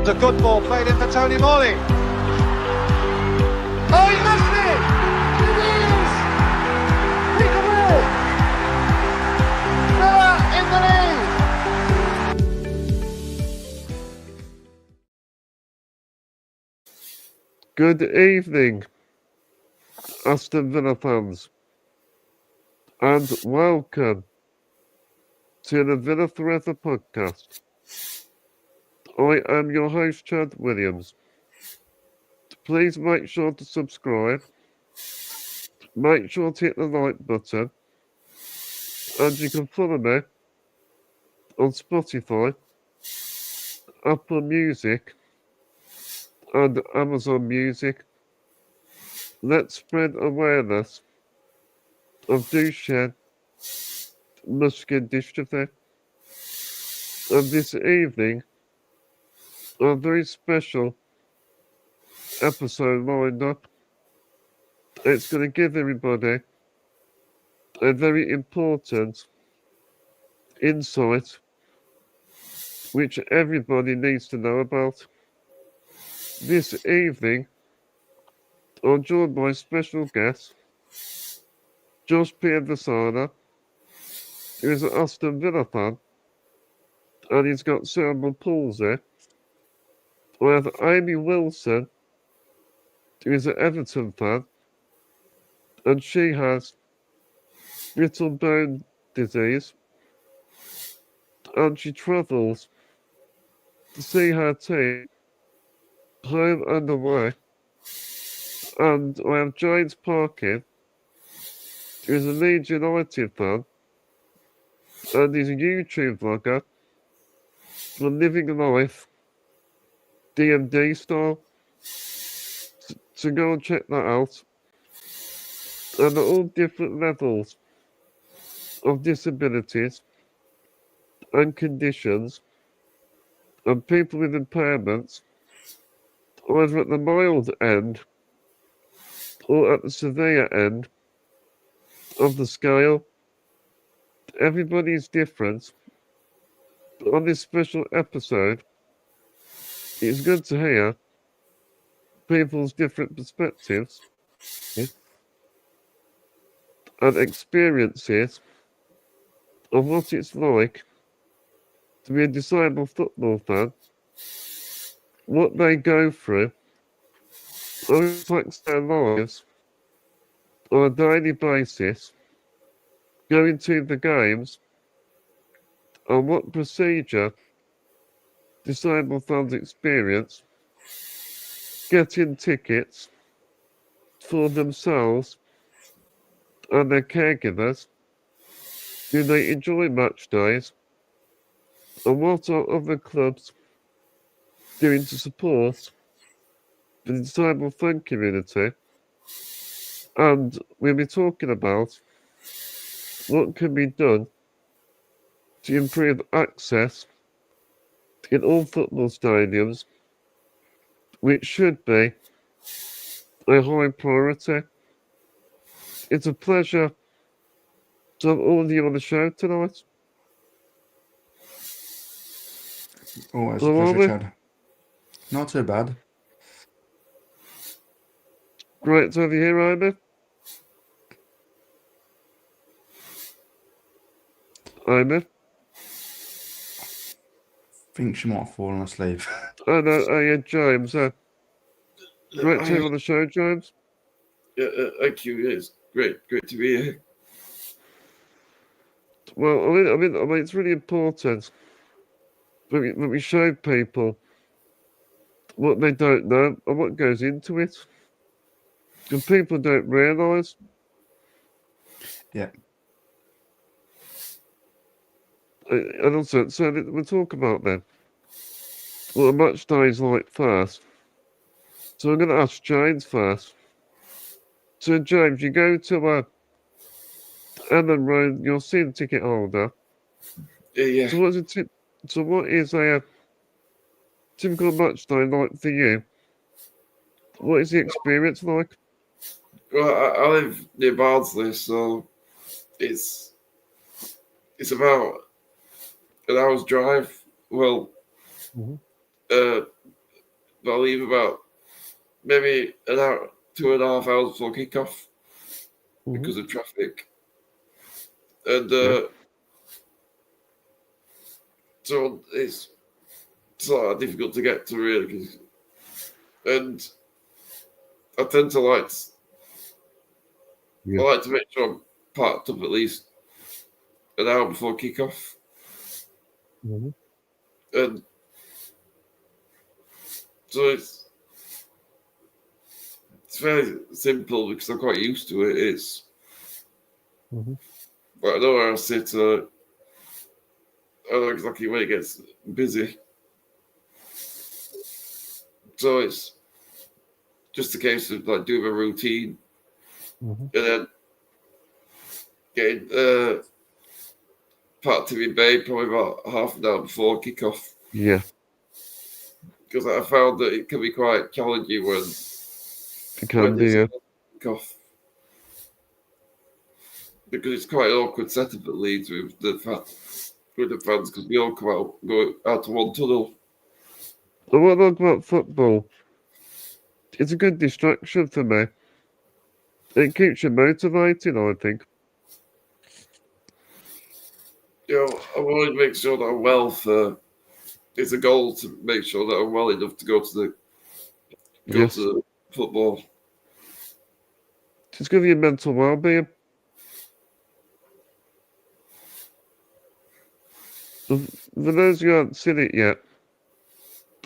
A good ball played in for Tony Morley. Oh, he missed it! It is! Peak away! Villa in the lead! Good evening, Aston Villa fans, and welcome to the Villa Forever podcast. I am your host, Chad Williams. Please make sure to subscribe, make sure to hit the like button, and you can follow me on Spotify, Apple Music, and Amazon Music. Let's spread awareness of Duchenne muscular dystrophy. And this evening, a very special episode lined up. It's going to give everybody a very important insight which everybody needs to know about. This evening, I'm joined by special guest, Josh Piovesana, who is an Aston Villa fan, and he's got cerebral palsy. We have Amy Wilson, who is an Everton fan, and she has brittle bone disease, and she travels to see her team home and away. And I have James Parkin, who is a Leeds United fan, and he's a YouTube vlogger for Living Life DMD Style. So go and check that out. And at all different levels of disabilities and conditions, and people with impairments, either at the mild end or at the severe end of the scale. Everybody is different. But on this special episode, it's good to hear people's different perspectives and experiences of what it's like to be a disabled football fan, what they go through, how it affects their lives on a daily basis, going to the games, and what procedure disabled fans experience getting tickets for themselves and their caregivers. Do they enjoy match days? And what are other clubs doing to support the disabled fan community? And we'll be talking about what can be done to improve access in all football stadiums, which should be a high priority. It's a pleasure to have all of you on the show tonight. Always a pleasure, Chad. Not too bad. Great to have you here, Amy. Amy? I think she might have fallen asleep. Oh, no, yeah, James. Great to have you on the show, James. Thank you. It's great to be here. Well, I mean, it's really important that we show people what they don't know and what goes into it. Because people don't realise. Yeah. And also, so we'll talk about then what a match day is like first. So I'm going to ask James first. So James, you go to Ellen Road, you're seeing ticket holder. Yeah. So what is a typical match day like for you? What is the experience like? Well, I live near Barnsley, so it's about an hour's drive. Well, I'll leave about maybe an hour, 2.5 hours before kickoff because of traffic. And so it's sort of difficult to get to really. And I tend to I like to make sure I'm parked up at least an hour before kickoff. And so it's very simple because I'm quite used to it. It's but I know where I sit. I know exactly when it gets busy. So it's just a case of like doing a routine and then getting parked in Bay probably about half an hour before kickoff. Yeah. Because I found that it can be quite challenging when kickoff. Because it's quite an awkward setup at Leeds with the fans because we all go out to one tunnel. But what about football? It's a good distraction for me. It keeps you motivated, I think. I want to make sure that I'm well it's a goal to make sure that I'm well enough to go to the football. Just give you mental well-being. For those who haven't seen it yet,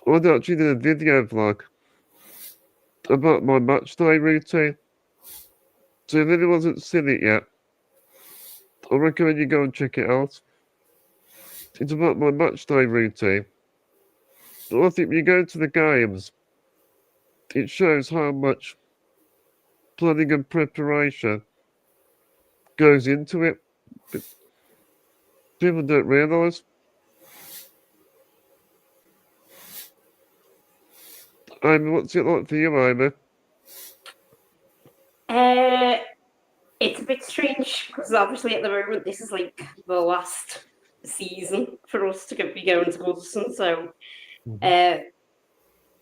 I actually did a video vlog about my match day routine. So if anyone hasn't seen it yet, I recommend you go and check it out. It's about my match day routine. But I think when you go to the games, it shows how much planning and preparation goes into it. But people don't realise. Amy, what's it like for you, Amy? It's a bit strange because obviously at the moment this is like the last season for us to be going to Goodison. So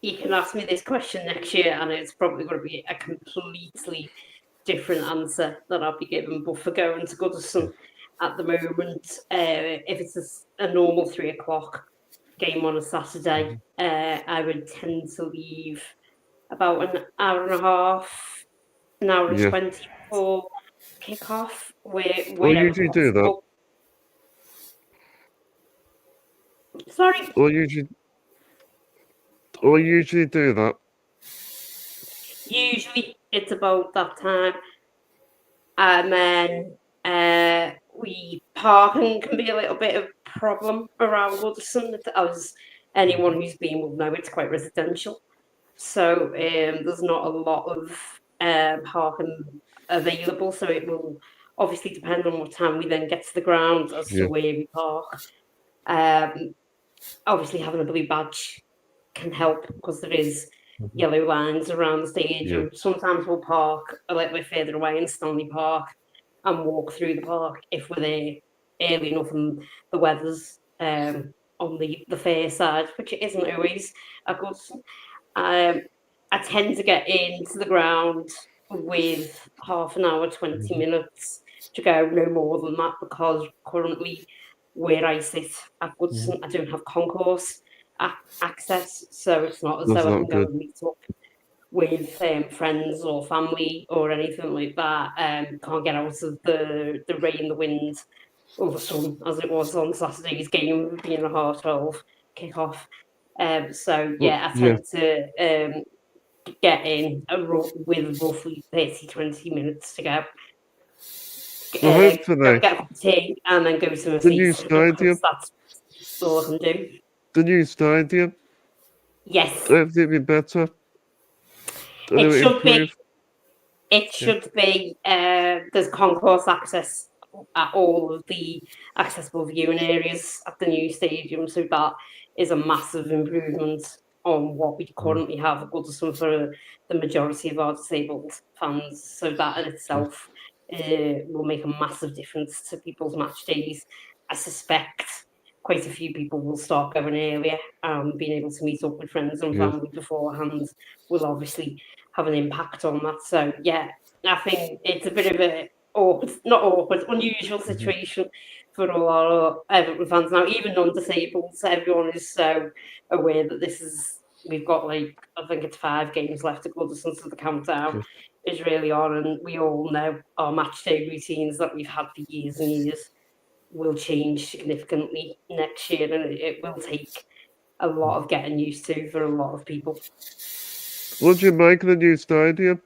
you can ask me this question next year and it's probably going to be a completely different answer that I'll be given. But for going to Goodison at the moment, if it's a normal 3:00 game on a Saturday, I would tend to leave about an hour and a half, an hour and 20 before kick-off. I usually do that. Sorry. I usually do that. Usually it's about that time. And then parking can be a little bit of a problem around Goodison. As anyone who's been will know, it's quite residential. So there's not a lot of parking available. So it will obviously depend on what time we then get to the ground as to where we park. Obviously having a blue badge can help because there is yellow lines around the stadium. Sometimes we'll park a little bit further away in Stanley Park and walk through the park if we're there early enough and the weather's on the fair side, which it isn't always a good. I tend to get into the ground with half an hour, 20 minutes to go, no more than that, because currently where I sit at Goodison, I don't have concourse access, so it's not as though I can go and meet up with friends or family or anything like that. Can't get out of the rain, the wind, or the sun, as it was on Saturday's game, being a 12:30 kick-off. I tend to get in with roughly 30-20 minutes to go. Get a cup of tea and then go to my The new stadium. That's all I can do. The new stadium. Yes. Everything be better. It should be. It should be. There's concourse access at all of the accessible viewing areas at the new stadium, so that is a massive improvement on what we currently have at Goodison for the majority of our disabled fans. So that in itself will make a massive difference to people's match days. I suspect quite a few people will start going earlier. Being able to meet up with friends and family beforehand will obviously have an impact on that. So yeah, I think it's a bit of a unusual situation for all our Everton fans now, even non-disabled. Everyone is so aware that we've got I think it's 5 games left to go to the countdown is really on, and we all know our match day routines that we've had for years and years will change significantly next year, and it will take a lot of getting used to for a lot of people. What do you make of the new stadium?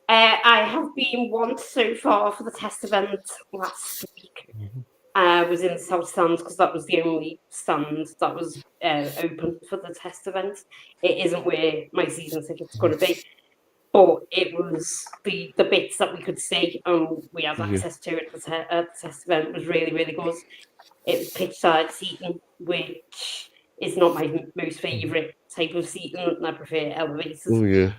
I have been once so far for the test event last week. I was in the south stand because that was the only stand that was open for the test event. It isn't where my season ticket's going to be, but it was the bits that we could see and we had access to at the test event was really, really good. It was pitch side seating, which is not my most favourite type of seating, and I prefer elevators. Oh yeah.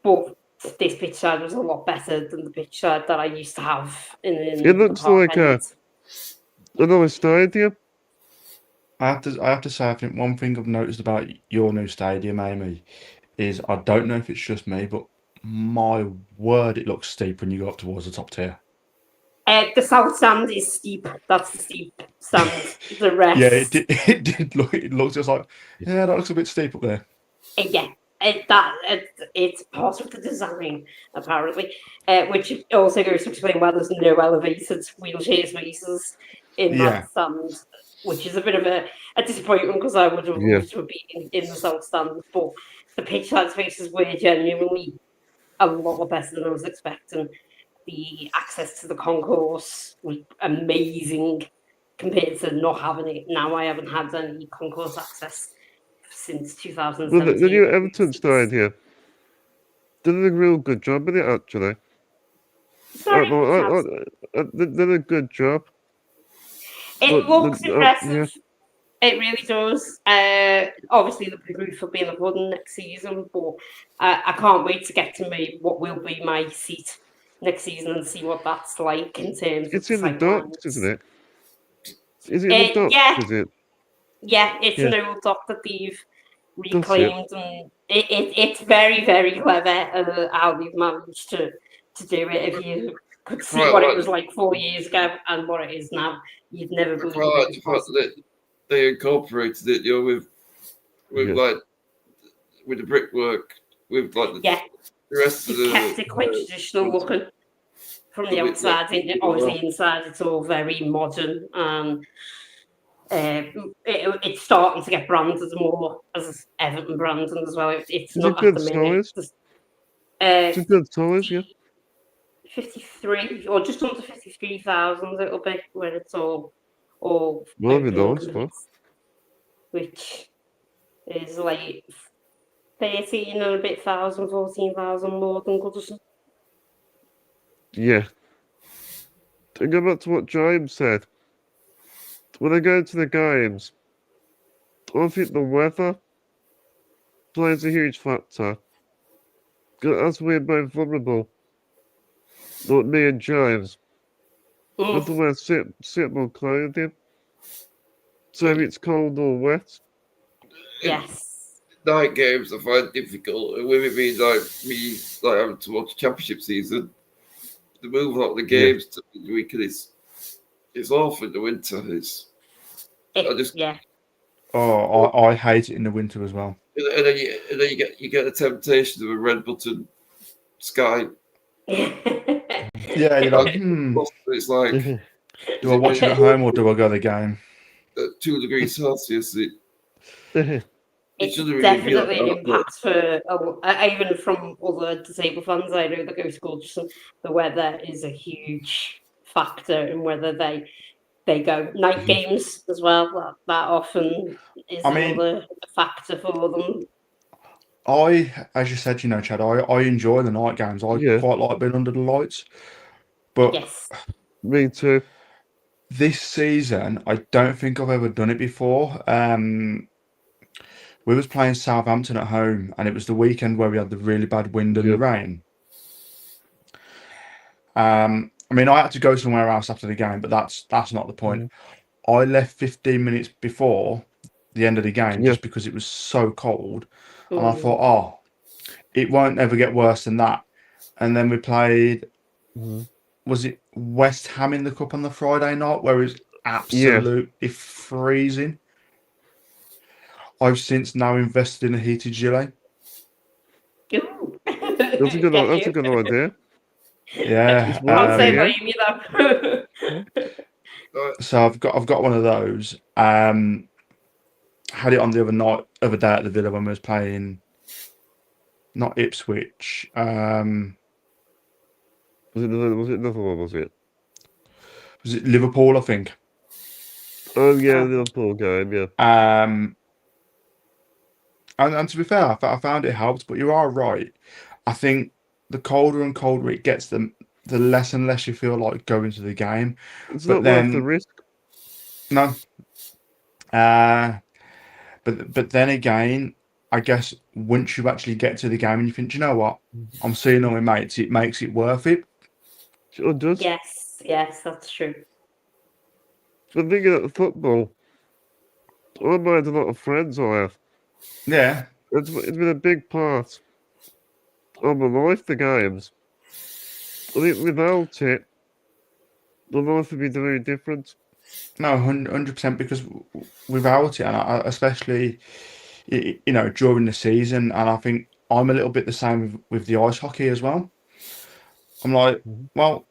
But this pitch side was a lot better than the pitch side that I used to have in It looks the park like end. another stadium. I have to say, I think one thing I've noticed about your new stadium, Amy, is I don't know if it's just me, but my word, it looks steep when you go up towards the top tier. The south stand is steep. That's the steep stand. The rest, Yeah, it did look. It looks just like, yeah, that looks a bit steep up there. yeah, it's part of the design apparently, which also goes to explain why there's no elevated wheelchair spaces in that stand, which is a bit of a disappointment because I would have loved to have been in the south stand, but the pitch side spaces were genuinely a lot better than I was expecting. The access to the concourse was amazing compared to not having it. Now I haven't had any concourse access since 2017. Well, the new Everton stadium did a real good job with it, actually. Sorry, they did a good job. It looks impressive. It really does. Obviously, the proof will be in the pudding next season, but I can't wait to get to what will be my seat next season and see what that's like in terms It's of in the docks, isn't it? Is it in the docks? Yeah. Is it? Yeah, it's an old dock that they've reclaimed, and it's very, very clever how they've managed to do it. If you could see what it was like 4 years ago and what it is now, you'd never believe it. That they incorporated it, with with the brickwork, with like the rest of the. Kept it quite traditional looking from the outside. Obviously, inside it's all very modern, and it's starting to get branded more as Everton branding as well. It's not at the minute. It's a good size, yeah. 53 or just under 53,000 it'll be when it's all which is like 13 and a bit thousand, 14,000 more than Goodison. Yeah. To go back to what James said, when I go to the games, I think the weather plays a huge factor. As we're both vulnerable, like me and James, we have to wear suitable clothing. So if it's cold or wet. Yes. Night games I find difficult. With it being me having to watch the championship season, the move up the games to the weekend is awful in the winter. I hate it in the winter as well. And then you get the temptation of a red button sky. Yeah, you're like, It's like, do I watch it at home or do I go to the game? 2 degrees Celsius. It's definitely an impact for even from other disabled fans I know that go to Goodison. The weather is a huge factor in whether they go night games as well. That often is another factor for them. As you said, Chad, I enjoy the night games. I quite like being under the lights. But me too. This season, I don't think I've ever done it before. We was playing Southampton at home, and it was the weekend where we had the really bad wind and the rain. I had to go somewhere else after the game, but that's not the point. I left 15 minutes before the end of the game Yeah. just because it was so cold. And I Mm. thought, oh, it won't ever get worse than that. And then we played, was it West Ham in the Cup on the Friday night where it was absolutely freezing? I've since now invested in a heated gilet. Ooh. That's a good. Get That's a you. good idea. Yeah. It's Can't worth say it. Yeah. blame you though. So I've got one of those. Had it on the other day at the Villa when we was playing, not Ipswich. Was it another one? Was it? Was it Liverpool? I think. Oh yeah, the Liverpool game. Yeah. And to be fair, I found it helped. But you are right. I think the colder and colder it gets, the less and less you feel like going to the game. It's But not worth the then risk. no. But then again, I guess once you actually get to the game and you think, "Do you know what, I'm seeing all my mates, it makes it worth it." Sure does. Yes, that's true. But thinking of football, I made a lot of friends. I have. Yeah. It's been a big part of my life. The games. I think without it, the life would be very different. No, 100%, because without it, and especially during the season, and I think I'm a little bit the same with the ice hockey as well. I'm like, well,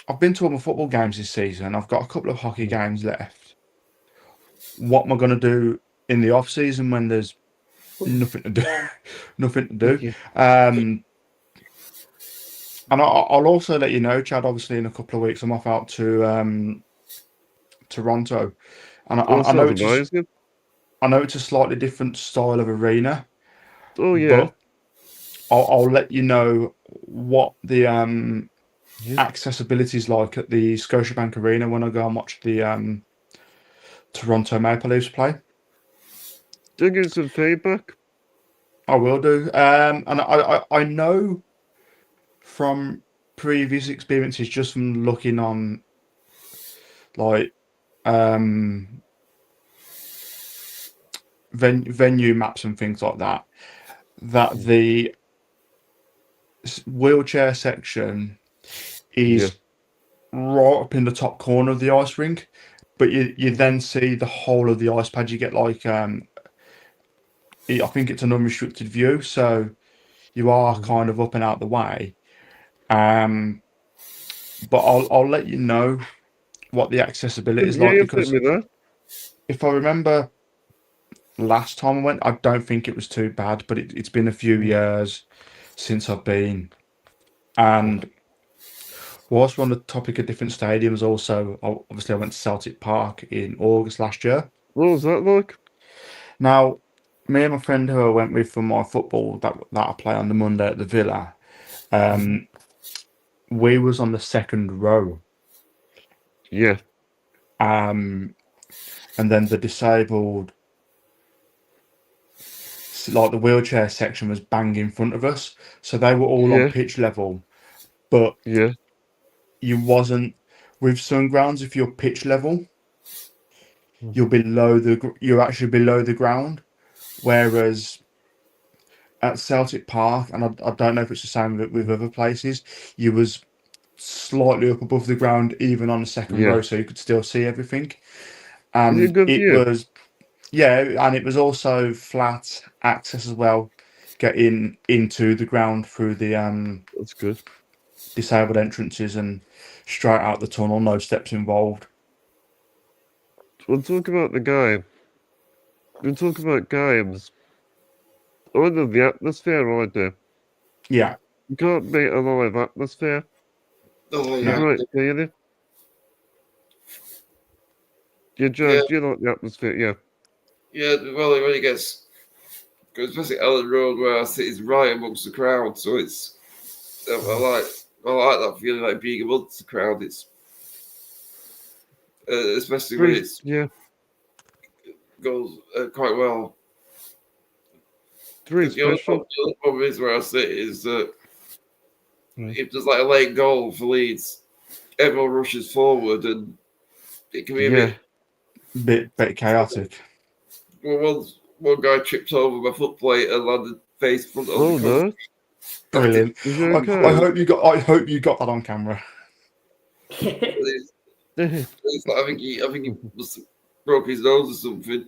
I've been to all my football games this season. I've got a couple of hockey games left. What am I going to do in the off season when there's nothing to do? Nothing to do. Yeah. And I'll also let you know, Chad. Obviously, in a couple of weeks, I'm off out to Toronto, and I know sounds amazing. I know it's a slightly different style of arena. Oh yeah. But I'll let you know what the accessibility is like at the Scotiabank Arena when I go and watch the Toronto Maple Leafs play. Do give some feedback. I will do. And I know from previous experiences, just from looking on like venue maps and things like that, that the wheelchair section is right up in the top corner of the ice rink, but you then see the whole of the ice pad. You get like I think it's an unrestricted view, so you are kind of up and out the way. But I'll let you know what the accessibility is like, because if I remember last time I went, I don't think it was too bad, but it's been a few years since I've been. And whilst we're on the topic of different stadiums, also, obviously I went to Celtic Park in August last year. What was that like? Now, me and my friend who I went with for my football that I play on the Monday at the Villa, we was on the second row. Yeah. And then the disabled, like the wheelchair section, was bang in front of us. So they were all on pitch level. But you wasn't, with some grounds, if you're pitch level, you're actually below the ground. Whereas at Celtic Park, and I don't know if it's the same with other places, you was slightly up above the ground, even on the second row, so you could still see everything. And is it good it view? was, and it was also flat access as well, getting into the ground through the That's good. disabled entrances and straight out the tunnel, no steps involved. We'll talk about the game. We'll talk about games. I love the atmosphere, I do. Yeah. You can't beat a live atmosphere. Oh, It's yeah. great feeling. Yeah, James, do you like the atmosphere? Yeah. Yeah, well, when it gets, especially Ellen Road, where I sit, is right amongst the crowd, so it's, I like that feeling, like being amongst the crowd. It's especially when it's goes quite well. It's really special. The other problem is where I sit is that if there's like a late goal for Leeds, everyone rushes forward, and it can be a bit bit chaotic. Well, one guy tripped over my foot plate and landed face front on Oh the concrete. no. Brilliant. Is you I okay? hope you got that on camera. It's like, I think he must have broke his nose or something.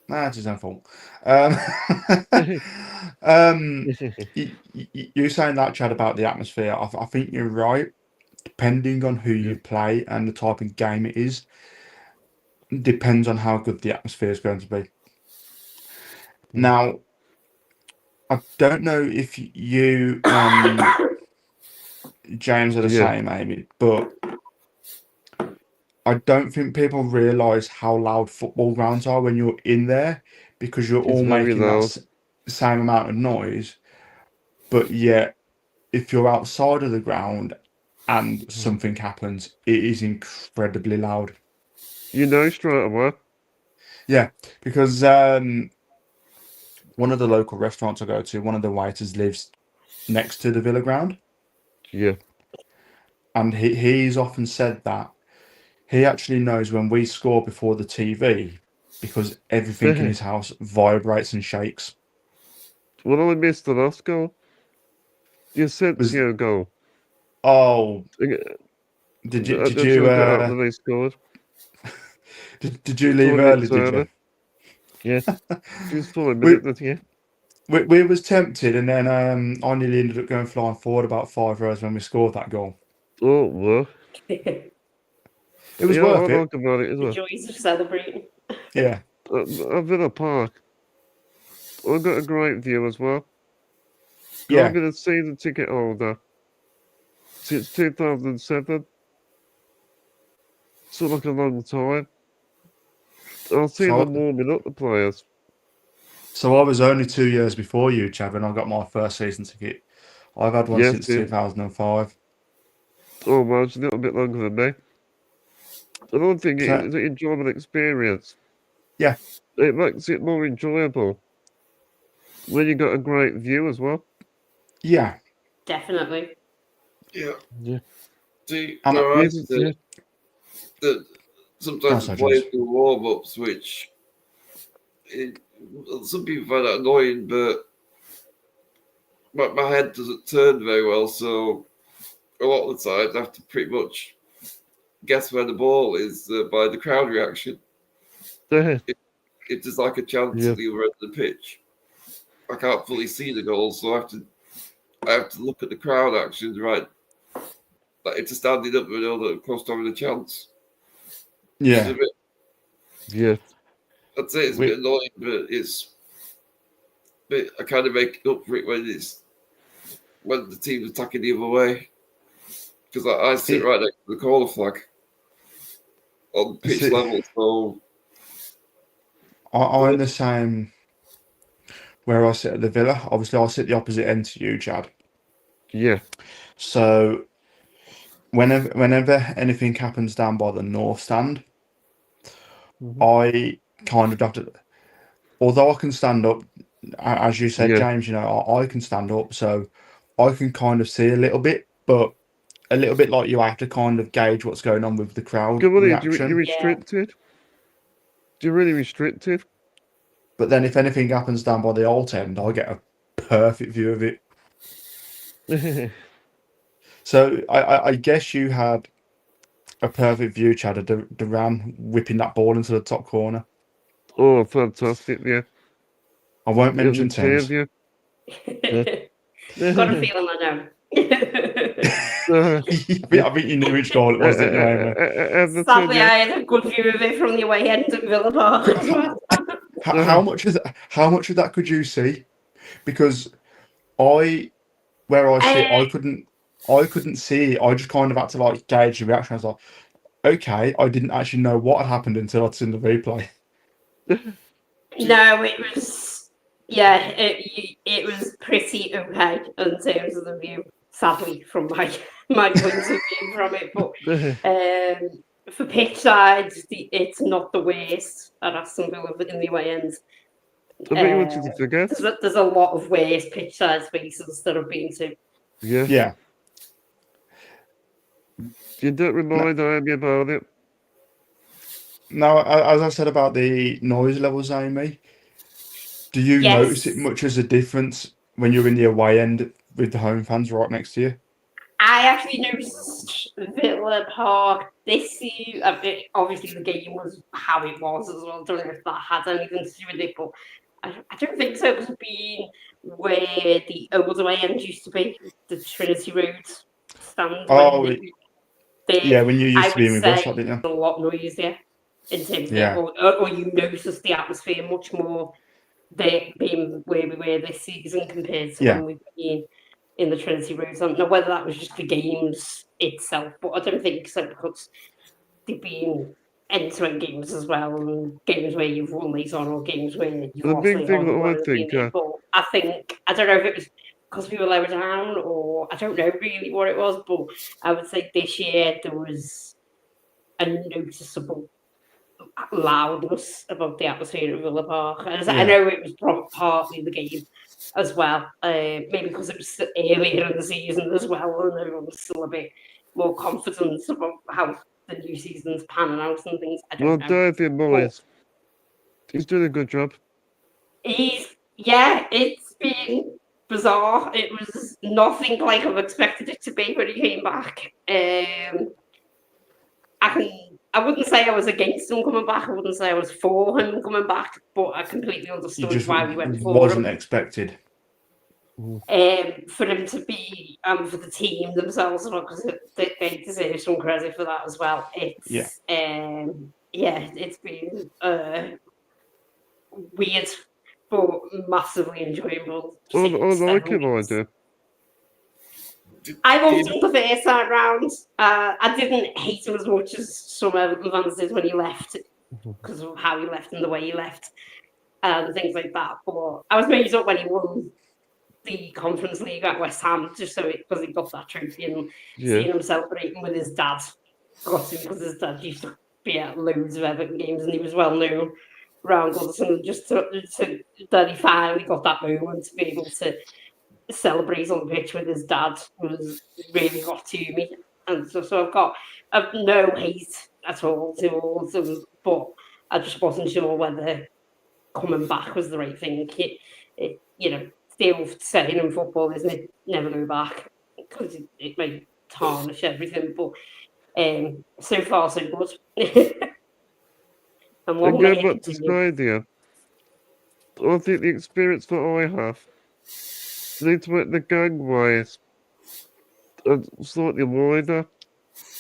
Nah, it's his own fault. You saying that, Chad, about the atmosphere? I think you're right. Depending on who you play and the type of game it is, depends on how good the atmosphere is going to be. Now, I don't know if you and James are the Yeah. same, Amy, but I don't think people realise how loud football grounds are when you're in there, because you're It's all very making that loud. same amount of noise. But yet, if you're outside of the ground and something happens, it is incredibly loud. You know straight away. Yeah, because one of the local restaurants I go to, one of the waiters lives next to the Villa ground, Yeah. and he's often said that he actually knows when we score before the TV, because everything in his house vibrates and shakes. When I missed the last goal, the Was Asensio goal. oh, I did just you got up when they scored. did you leave Tony early? Did you? Turner. Yeah. Just 5 We, minutes, yeah. we was tempted, and then I nearly ended up going flying forward about 5 rows when we scored that goal. Oh, well. It was Yeah, I worth it. like about it as The well. joys of celebrating. Yeah, I've been a park. I've got a great view as well. yeah. I've been a season ticket holder since 2007. So like a long time. I've seen them warming up the players. So I was only 2 years before you, Chav, and I got my first season ticket. I've had one Yes, since yeah. 2005. Oh, well, it's a little bit longer than me. Another thing So, is an enjoyable experience. yeah, It makes it more enjoyable when you got a great view as well. yeah. Definitely. Yeah. Yeah. See, And where I Yes, sit, yeah. that sometimes so the players James. do warm-ups, which some people find that annoying, but my head doesn't turn very well, so a lot of the times I have to pretty much guess where the ball is by the crowd reaction. Yeah. If there's like a chance Yeah. at the other end of the pitch, I can't fully see the goal, so I have to look at the crowd actions, right? Like if they're standing up, we know that of course having a chance. Yeah. Yeah. I'd say it's a bit annoying, but I kind of make it up for it when the team's attacking the other way. Because I sit right next to the corner flag on pitch level, so I'm the same where I sit at the Villa. Obviously, I sit the opposite end to you, Chad. Yeah. So whenever anything happens down by the north stand, I kind of have to. Although I can stand up, as you said, Yeah. James, you know, I can stand up, so I can kind of see a little bit, but a little bit like you have to kind of gauge what's going on with the crowd Come on in, reaction. you're restricted. You're really restricted. But then if anything happens down by the alt end, I get a perfect view of it. So I guess you had a perfect view, Chad, of Duran whipping that ball into the top corner. Oh, fantastic, yeah. I won't It was a mention clear teams. view. Got a feeling I know. I think you knew which goal it was, didn't you, Amy? Sadly, I had a good view of it from the away end at Villa Park as well. How much of that could you see? Because where I sit, I couldn't see it. I just kind of had to like gauge the reaction. I was like, okay, I didn't actually know what had happened until I'd seen the replay. No, it was it was pretty okay in terms of the view. Sadly, from my point of view from it, but for pitch sides, it's not the worst at Aston Villa in the away ends. I bet you wanted to forget. There's a lot of worse pitch side spaces that I've been to. Yeah. You don't remind Amy about it. Now, as I said about the noise levels, Amy, do you notice it Yes, much as a difference when you're in the away end with the home fans right next to you? I actually noticed Villa Park this year. Obviously, the game was how it was as well. I don't know if that had anything to do with it, but I don't think so. Because being where the old away end used to be, the Trinity Road stand, when Oh, they, yeah, when you I used to would be with us, say didn't you? a lot noisier in terms of it, Yeah, or you notice the atmosphere much more they being where we were this season compared to yeah. when we've been in the Trinity Rooms. I don't know whether that was just the games itself, but I don't think so because they've been end-to-end games as well, and games where you've won these on, or games where you've The lost big late on, thing that and I whatever been think, there. But I don't know if it was because we were lower down, or I don't know really what it was, but I would say this year there was a noticeable loudness about the atmosphere at Villa Park. And I Yeah. know it was partly the game as well, maybe because it was earlier in the season as well, and everyone was still a bit more confident about how the new season's panning out and things. I well, don't know. David But Moyes, he's doing a good job. it's been bizarre. It was nothing like I've expected it to be when he came back. I wouldn't say I was against him coming back. I wouldn't say I was for him coming back, but I completely You understood just why we went for wasn't him. expected. For him to be for the team themselves, because they deserve some credit for that as well. Yeah. It's been weird but massively enjoyable I since like every him, I week. do. I loved him the first time round. I didn't hate him as much as some Everton fans did when he left, because of how he left and the way he left and things like that. But I was amazed up when he won the Conference League at West Ham, just because he got that trophy, and Yeah. seeing him celebrating with his dad. Got him because his dad used to be at loads of Everton games, and he was well known around Goodison. Just that he finally got that moment to be able to celebrate on the pitch with his dad was really got to me. And so I've no hate at all towards him, but I just wasn't sure whether coming back was the right thing. Still saying in football, isn't it? Never go back, because it might tarnish everything. But so far, so good. And And long may going it back to continue. Stadia, I think the experience that I have, they need to make the gangways slightly wider.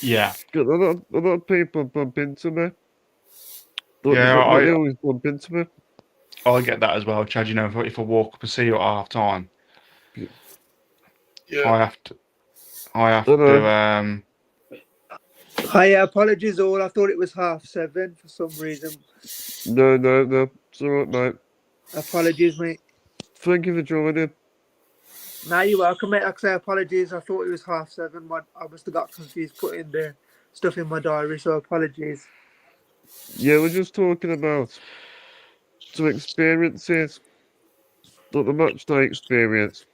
Yeah. 'Cause a lot of people bump into me. Yeah, They always bump into me. I get that as well, Chad. You know, if I walk up and see you at half time, Yeah. I have to Hello. Hi, apologies all. I thought it was 7:30 for some reason. No. It's alright, mate. Apologies, mate. Thank you for joining. Now you're welcome, mate. Like I say, apologies. I thought it was 7:30. I must have got confused putting the stuff in my diary, so apologies. Yeah, we're just talking about some experiences, not the match day experience.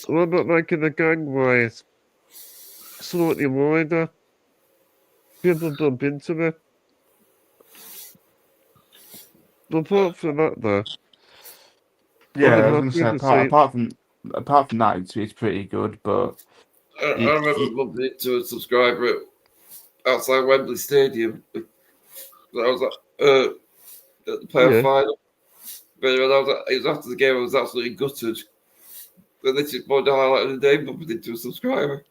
What about making the gangways slightly wider? People bump into me. But apart from that, though, yeah, I'm I was going happy to say with the seat. apart from that, it's pretty good. But I remember bumping into a subscriber outside Wembley Stadium. I was at the playoff final. But when it was after the game, I was absolutely gutted. And this is more the highlight of the day, bumping into a subscriber.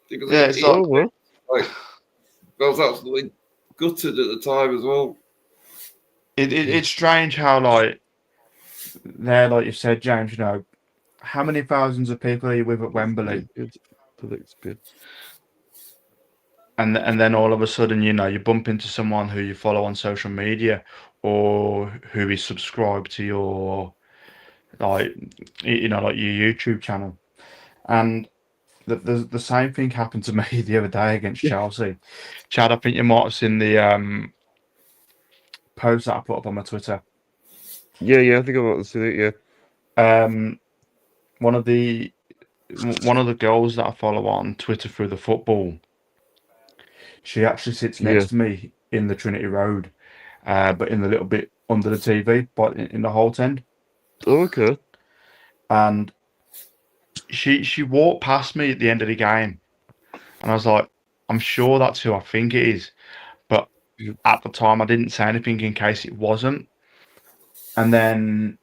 Because yeah, it's like well. I was absolutely gutted at the time as well. it's strange how there, like you said, James. You know, how many thousands of people are you with at Wembley? And then all of a sudden, you know, you bump into someone who you follow on social media or who is subscribed to your like your YouTube channel. And the same thing happened to me the other day against Chelsea. Chad, I think you might have seen the post that I put up on my Twitter. Yeah, I think I might have seen it, yeah. One of the girls that I follow on Twitter through the football, she actually sits next to me in the Trinity Road, but in the little bit under the TV, but in the Holt end. Okay. And she walked past me at the end of the game, and I was like, I'm sure that's who I think it is. But Yeah. at the time, I didn't say anything in case it wasn't. And then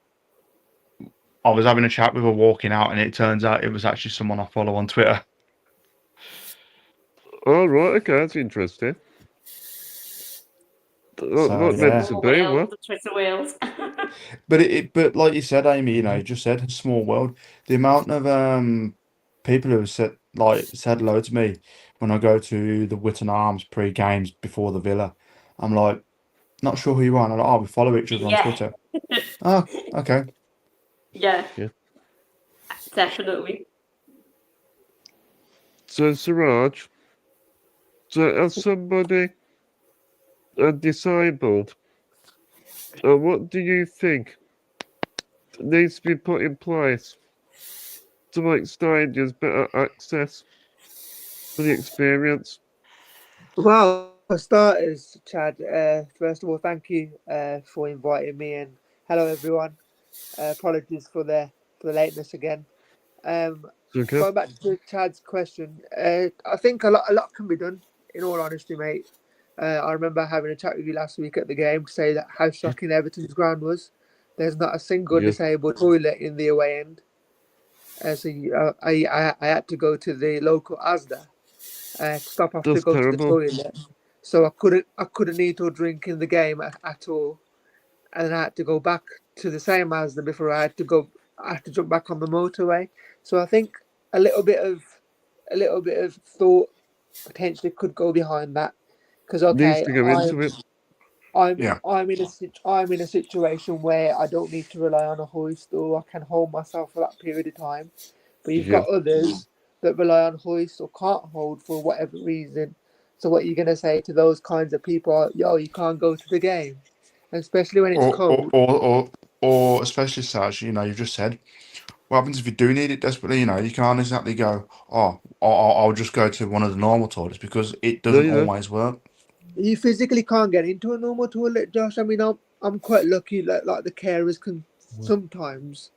I was having a chat with her walking out, and it turns out it was actually someone I follow on Twitter. Oh, right, okay, that's interesting. Not meant yeah. to Small be, world, what? the Twitter world. But like you said, Amy, you just said a small world. The amount of people who have said hello to me when I go to the Witton Arms pre-games before the Villa. I'm like, not sure who you are. And I'm like, oh, we follow each other on Yeah. Twitter. Oh, okay. Yeah. Yeah. Definitely. So, Suraj, so as somebody disabled, what do you think needs to be put in place to make stadiums better access for the experience? Well, for starters, Chad, first of all, thank you for inviting me, and hello everyone. Apologies for the lateness again. Okay. Going back to Chad's question, I think a lot can be done. In all honesty, mate, I remember having a chat with you last week at the game to say that how shocking Everton's ground was. There's not a single Yeah. disabled toilet in the away end. I had to go to the local Asda to stop off to That's go to the terrible. toilet. So I couldn't eat or drink in the game at all, and then I had to go back to the same Asda before I had to jump back on the motorway. So I think a little bit of thought potentially could go behind that, because Needs okay, to go into it. Yeah. I'm in a situation where I don't need to rely on a hoist, or I can hold myself for that period of time. But you've Yeah. got others that rely on hoist or can't hold for whatever reason. So what are you gonna say to those kinds of people? Yo, you can't go to the game, and especially when it's Or or cold. or or, or especially Saj, you've just said, what happens if you do need it desperately? You can't exactly go, oh, I'll just go to one of the normal toilets, because it No, doesn't you don't. always work. You physically can't get into a normal toilet, Josh. I mean, I'm quite lucky. Like the carers can sometimes,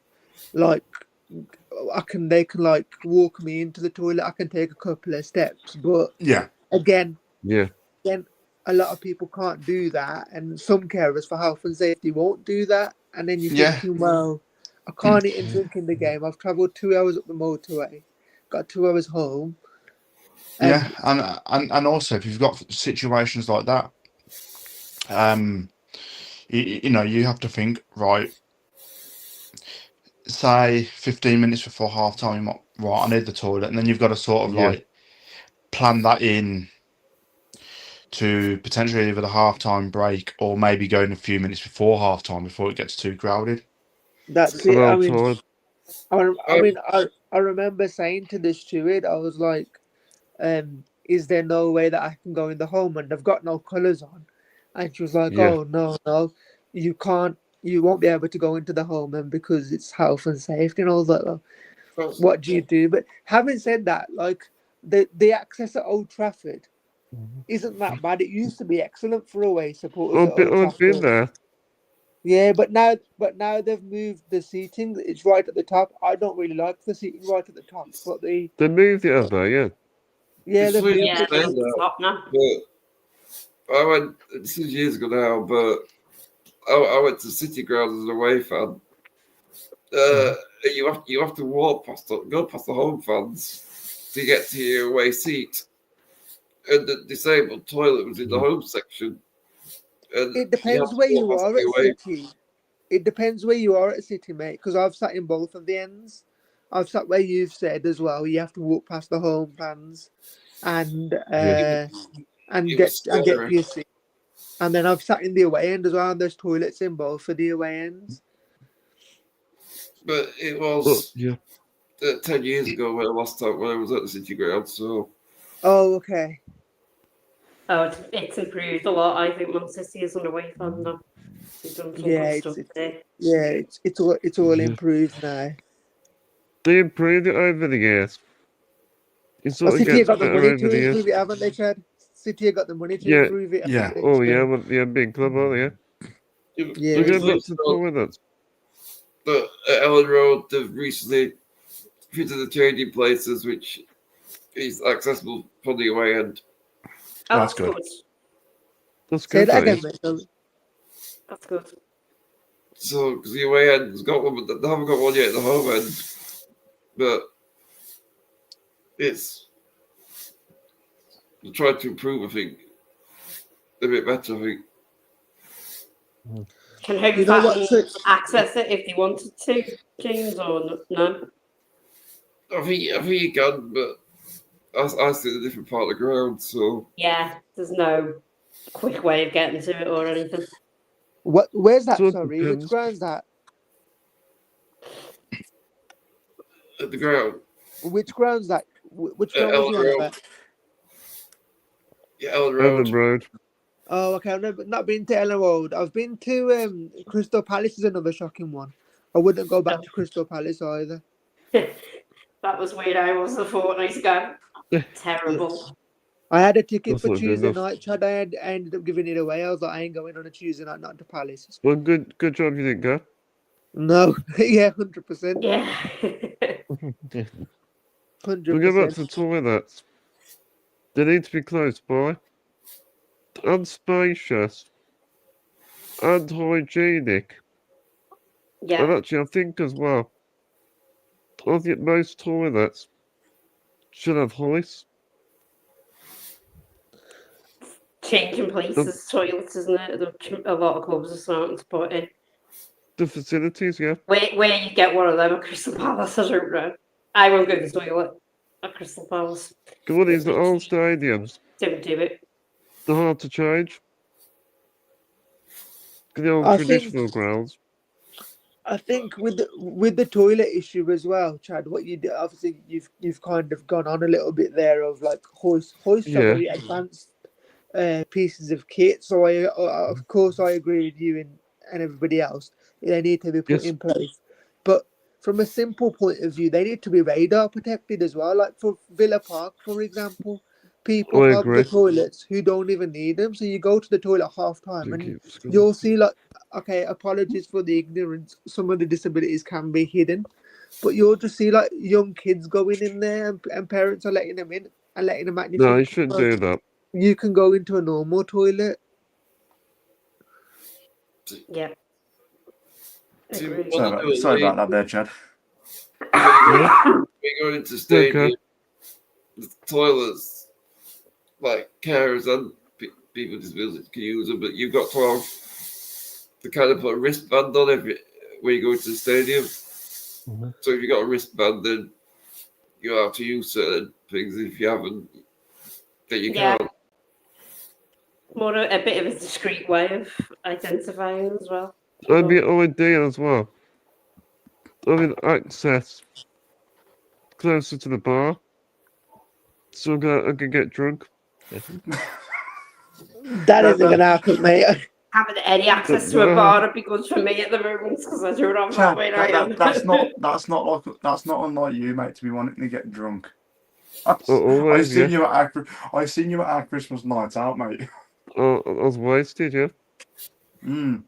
like, they can like walk me into the toilet. I can take a couple of steps, but Yeah. again, Yeah. a lot of people can't do that, and some carers for health and safety won't do that. And then you're Yeah. thinking, well, I can't eat and drink in the game. I've travelled 2 hours up the motorway, got 2 hours home, Yeah. and And also, if you've got situations like that, you have to think, right, say 15 minutes before half time, you might, right, I need the toilet. And then you've got to sort of Yeah. plan that in to potentially either the halftime break, or maybe going a few minutes before halftime before it gets too crowded. that's it. Hello, time. I remember saying to the steward, I was like, is there no way that I can go in the home, and I've got no colours on? And she was like, Yeah. oh no, you can't, you won't be able to go into the home, and because it's health and safety. And I was like, well, what do you do? But having said that, like the access at Old Trafford isn't that bad. It used to be excellent for away supporters at Old I've been Trafford. there. Yeah, but now they've moved the seating. It's right at the top. I don't really like the seating right at the top, but They moved it over, yeah. they've funny moved you Yeah, it. say it's that, top now. but I went. This is years ago now, but I went to City Ground as an away fan. You have to go past the home fans to get to your away seat, and the disabled toilet was in the home section, and It you have depends to where walk you past are the at away. City. It depends where you are at City, mate. Because I've sat in both of the ends. I've sat where you've said as well. You have to walk past the home fans, and Yeah. It get was to scary, your seat. And then I've sat in the away end as well. And there's toilets in both of the away ends. but it Oh, was yeah. 10 years ago when I was at the City Ground. So Oh, okay. Oh, it's improved a lot. I think Man City is an away fan now. They've done some Yeah, good stuff there. it's all Yeah. improved now. They improved it over the years. It I sort of City have gets got the better money over to the years. improve it, haven't they, Chad? City have got the money to Yeah. improve it. Yeah. Oh, yeah, well, yeah, big club, aren't they? Yeah. We're going Recently, back to the toilets. But at Ellen Road, they've recently fitted the changing places, which is accessible from the away end. Oh, That's that's good. good. That's Say good, that that again, is. mate. Sorry. That's good. So, because the away end has got one, but they haven't got one yet at the home end. But it's they're trying to improve, I think, a bit better, I think. Can Home You know what? Fatten access it if they wanted to, James, or no? I think you can, but I sit in a different part of the ground, so Yeah, there's no quick way of getting to it or anything. What? Where's that? So it Sorry, which depends. ground's that? at the ground, Which ground's that? Which ground was Ellen you on Road. about? Yeah, Ellen Ellen Road. Road. Oh, okay. I've not been to Ellen Road. I've been to Crystal Palace. Is another shocking one. I wouldn't go back to Crystal Palace either. That was where I was a fortnight ago. Terrible. I had a ticket That's for not good Tuesday enough. night, Chad. I ended up giving it away. I was like, I ain't going on a Tuesday night, not to Palace. Well, good job you didn't go. No, yeah, 100%. Yeah. 100%. We'll go back to the toilets. They need to be close by, and spacious, and hygienic. Yeah. And actually, I think as well, I think most toilets should have hoists. Changing places, toilets, isn't it? A lot of clubs are starting to put in. The facilities, yeah. Where you get one of them at Crystal Palace, I don't know. I won't go to the toilet at Crystal Palace. Come on, these are old stadiums. Don't do it. They're hard to change. The old I traditional grounds. I think with the toilet issue as well, Chad. What you do, obviously, you've kind of gone on a little bit there of like hoists Yeah. are very advanced pieces of kit. So of course, I agree with you and everybody else. They need to be put Yes. in place, but from a simple point of view, they need to be radar protected as well. Like for Villa Park, for example, people I hog the agree. toilets who don't even need them. So you go to the toilet half time and Thank you. you'll see like, okay, apologies for the ignorance. Some of the disabilities can be hidden, but you'll just see like young kids going in there and parents are letting them in and letting them act. No, you shouldn't do that. You can go into a normal toilet. Yeah. See, Agreed. what they do Sorry is about that there, Chad. when you go into stadium, Okay. the toilets, like carers and people with disabilities can use them, but you've got to have to kind of put a wristband on when you go into the stadium. Mhm. So if you've got a wristband, then you have to use certain things. If you haven't, then you Yeah. can't. More a bit of a discreet way of identifying as well. That'd be an idea as well. I mean, access closer to the bar, so I can get drunk. That isn't gonna happen, mate. Having any access to a bar would be good for me at the moment because I don't have that when I am. That's not unlike you, mate, to be wanting to get drunk. I Always, seen yeah. you at our Christmas night out, mate. I was wasted, yeah. Mm.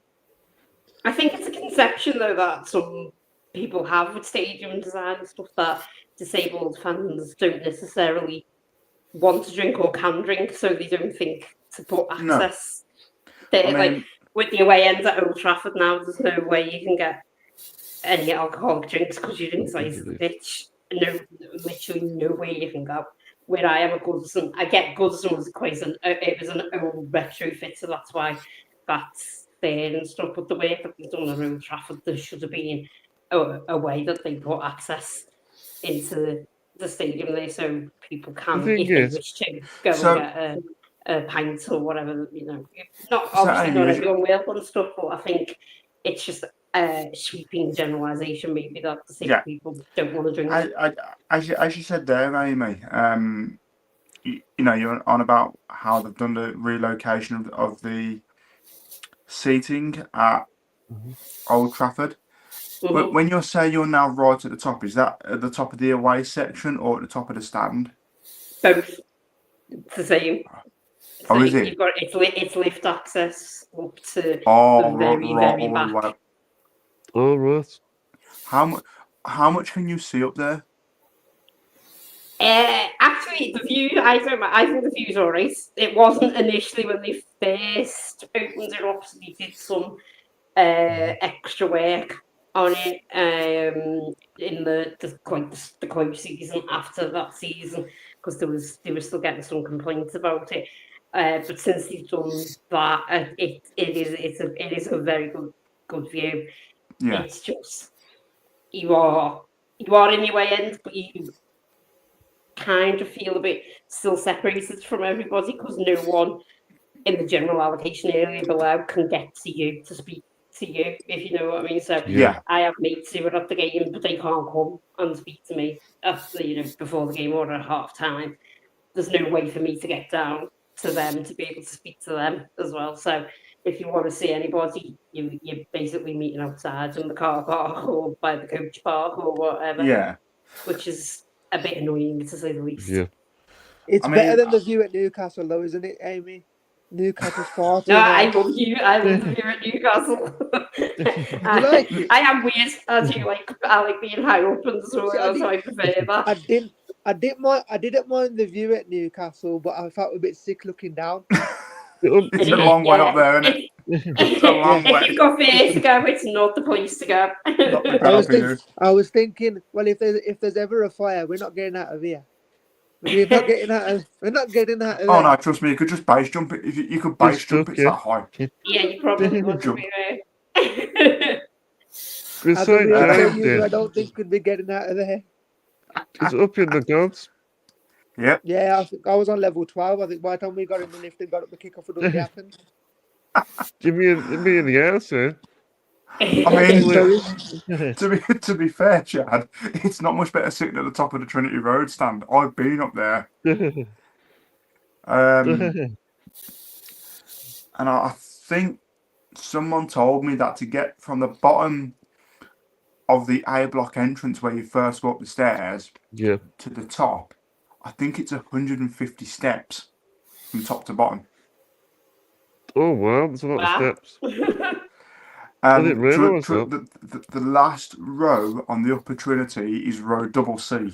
I think it's a conception though that some people have with stadium design and stuff that disabled fans don't necessarily want to drink or can drink, so they don't think to put access. Like with the away ends at Old Trafford now, there's no way you can get any alcoholic drinks because you're inside the pitch. No, literally no way you can go. Where I am at Goodison, I get Goodison was it was an old retrofit, so that's why that's there and stuff. But the way that they've done at Old Trafford, there should have been a way that they put access into the stadium there, so people can, if they wish to, go and get a pint or whatever. You know, not obviously not everyone will and stuff, but I think it's just a sweeping generalisation maybe that disabled people don't want to drink. As you said there, Amy, you know, you're on about how they've done the relocation of the seating at Old Trafford. Mm-hmm. When you say you're now right at the top, is that at the top of the away section or at the top of the stand? Both. It's the same. So is it? you've got it's lift access up to the Oh, very right, very all the way back. up. All right. How much can you see up there? Actually, the view, I don't know, I think the view's alright. It wasn't initially when they first opened it up, so they did some extra work on it in the close season after that season, because they were still getting some complaints about it. But since they've done that, it is a very good view. Yeah, It's just you are in your way end, but you kind of feel a bit still separated from everybody because no one in the general allocation area below can get to you to speak to you, if you know what I mean. So yeah, I have mates who are at the game, but they can't come and speak to me after, before the game or at half time. There's no way for me to get down to them to be able to speak to them as well. So if you want to see anybody, you're basically meeting outside in the car park or by the coach park or whatever, yeah. which is a bit annoying to say the least. Yeah. It's I better mean, than the view at Newcastle, though, isn't it, Amy? Newcastle's far too No, I nice. love you. I love the view at Newcastle. You like it? I am weird. I do I like being high up and so See, on, so I prefer that. I didn't mind the view at Newcastle, but I felt a bit sick looking down. it's a long way up there, isn't it? It's a long If you've way. got vertigo, it's not the place to go. Not the I crowd was for think, you. I was thinking, well, if there's ever a fire, we're not getting out of here. We're not getting out of Oh there. no, trust me, you could just base jump it. If you could You're base jump, stuck, it's that high. Yeah, you probably would Jump. be right. With As a St. wheelchair James user, I did. don't think we'd be getting out of there. It's up in the gods. Yep. Yeah, I think I was on level 12. I think by the time we got in the lift and got up the kickoff, it already happened. Give me in the ass, eh? I mean, Sorry. to be fair, Chad, it's not much better sitting at the top of the Trinity Road stand. I've been up there, and I think someone told me that to get from the bottom of the A block entrance where you first go up the stairs Yeah. to the top, I think it's 150 steps from top to bottom. Oh wow, there's a lot of Wow. steps. I didn't And realise that. the last row on the upper Trinity is row double C.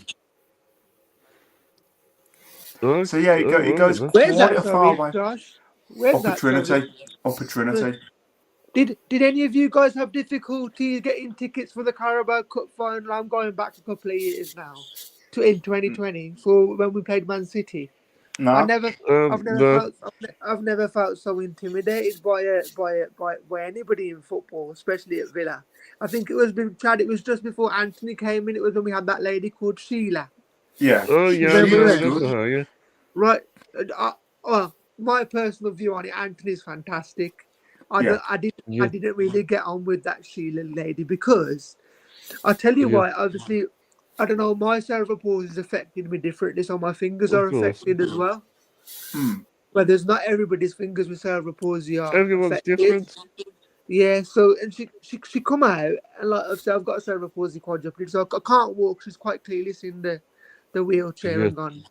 Oh, So yeah, oh, it goes right, Where's quite that, a far sorry, way. Josh? Where's Upper that, sorry? Trinity. Upper Trinity. Did any of you guys have difficulty getting tickets for the Carabao Cup final? I'm going back a couple of years now, in 2020 for when we played Man City. No. no. I've never felt so intimidated by anybody in football, especially at Villa. I think it was just before Anthony came in. It was when we had that lady called Sheila. Yeah. Oh yeah, I Remember her? remember her. Yeah. Right. Well, my personal view on it, Anthony's fantastic. I Yeah. didn't really get on with that Sheila lady because I'll tell you Yeah. why. Obviously, I don't know. My cerebral palsy has affected me differently, so my fingers Of are course. affected as well. Hmm. But there's not everybody's fingers with cerebral palsy are Everyone's affected. different. Yeah. So and she come out and like I've said, I've got a cerebral palsy quadriplegic, so I can't walk. She's quite clearly seen the wheelchair Yeah. and gone.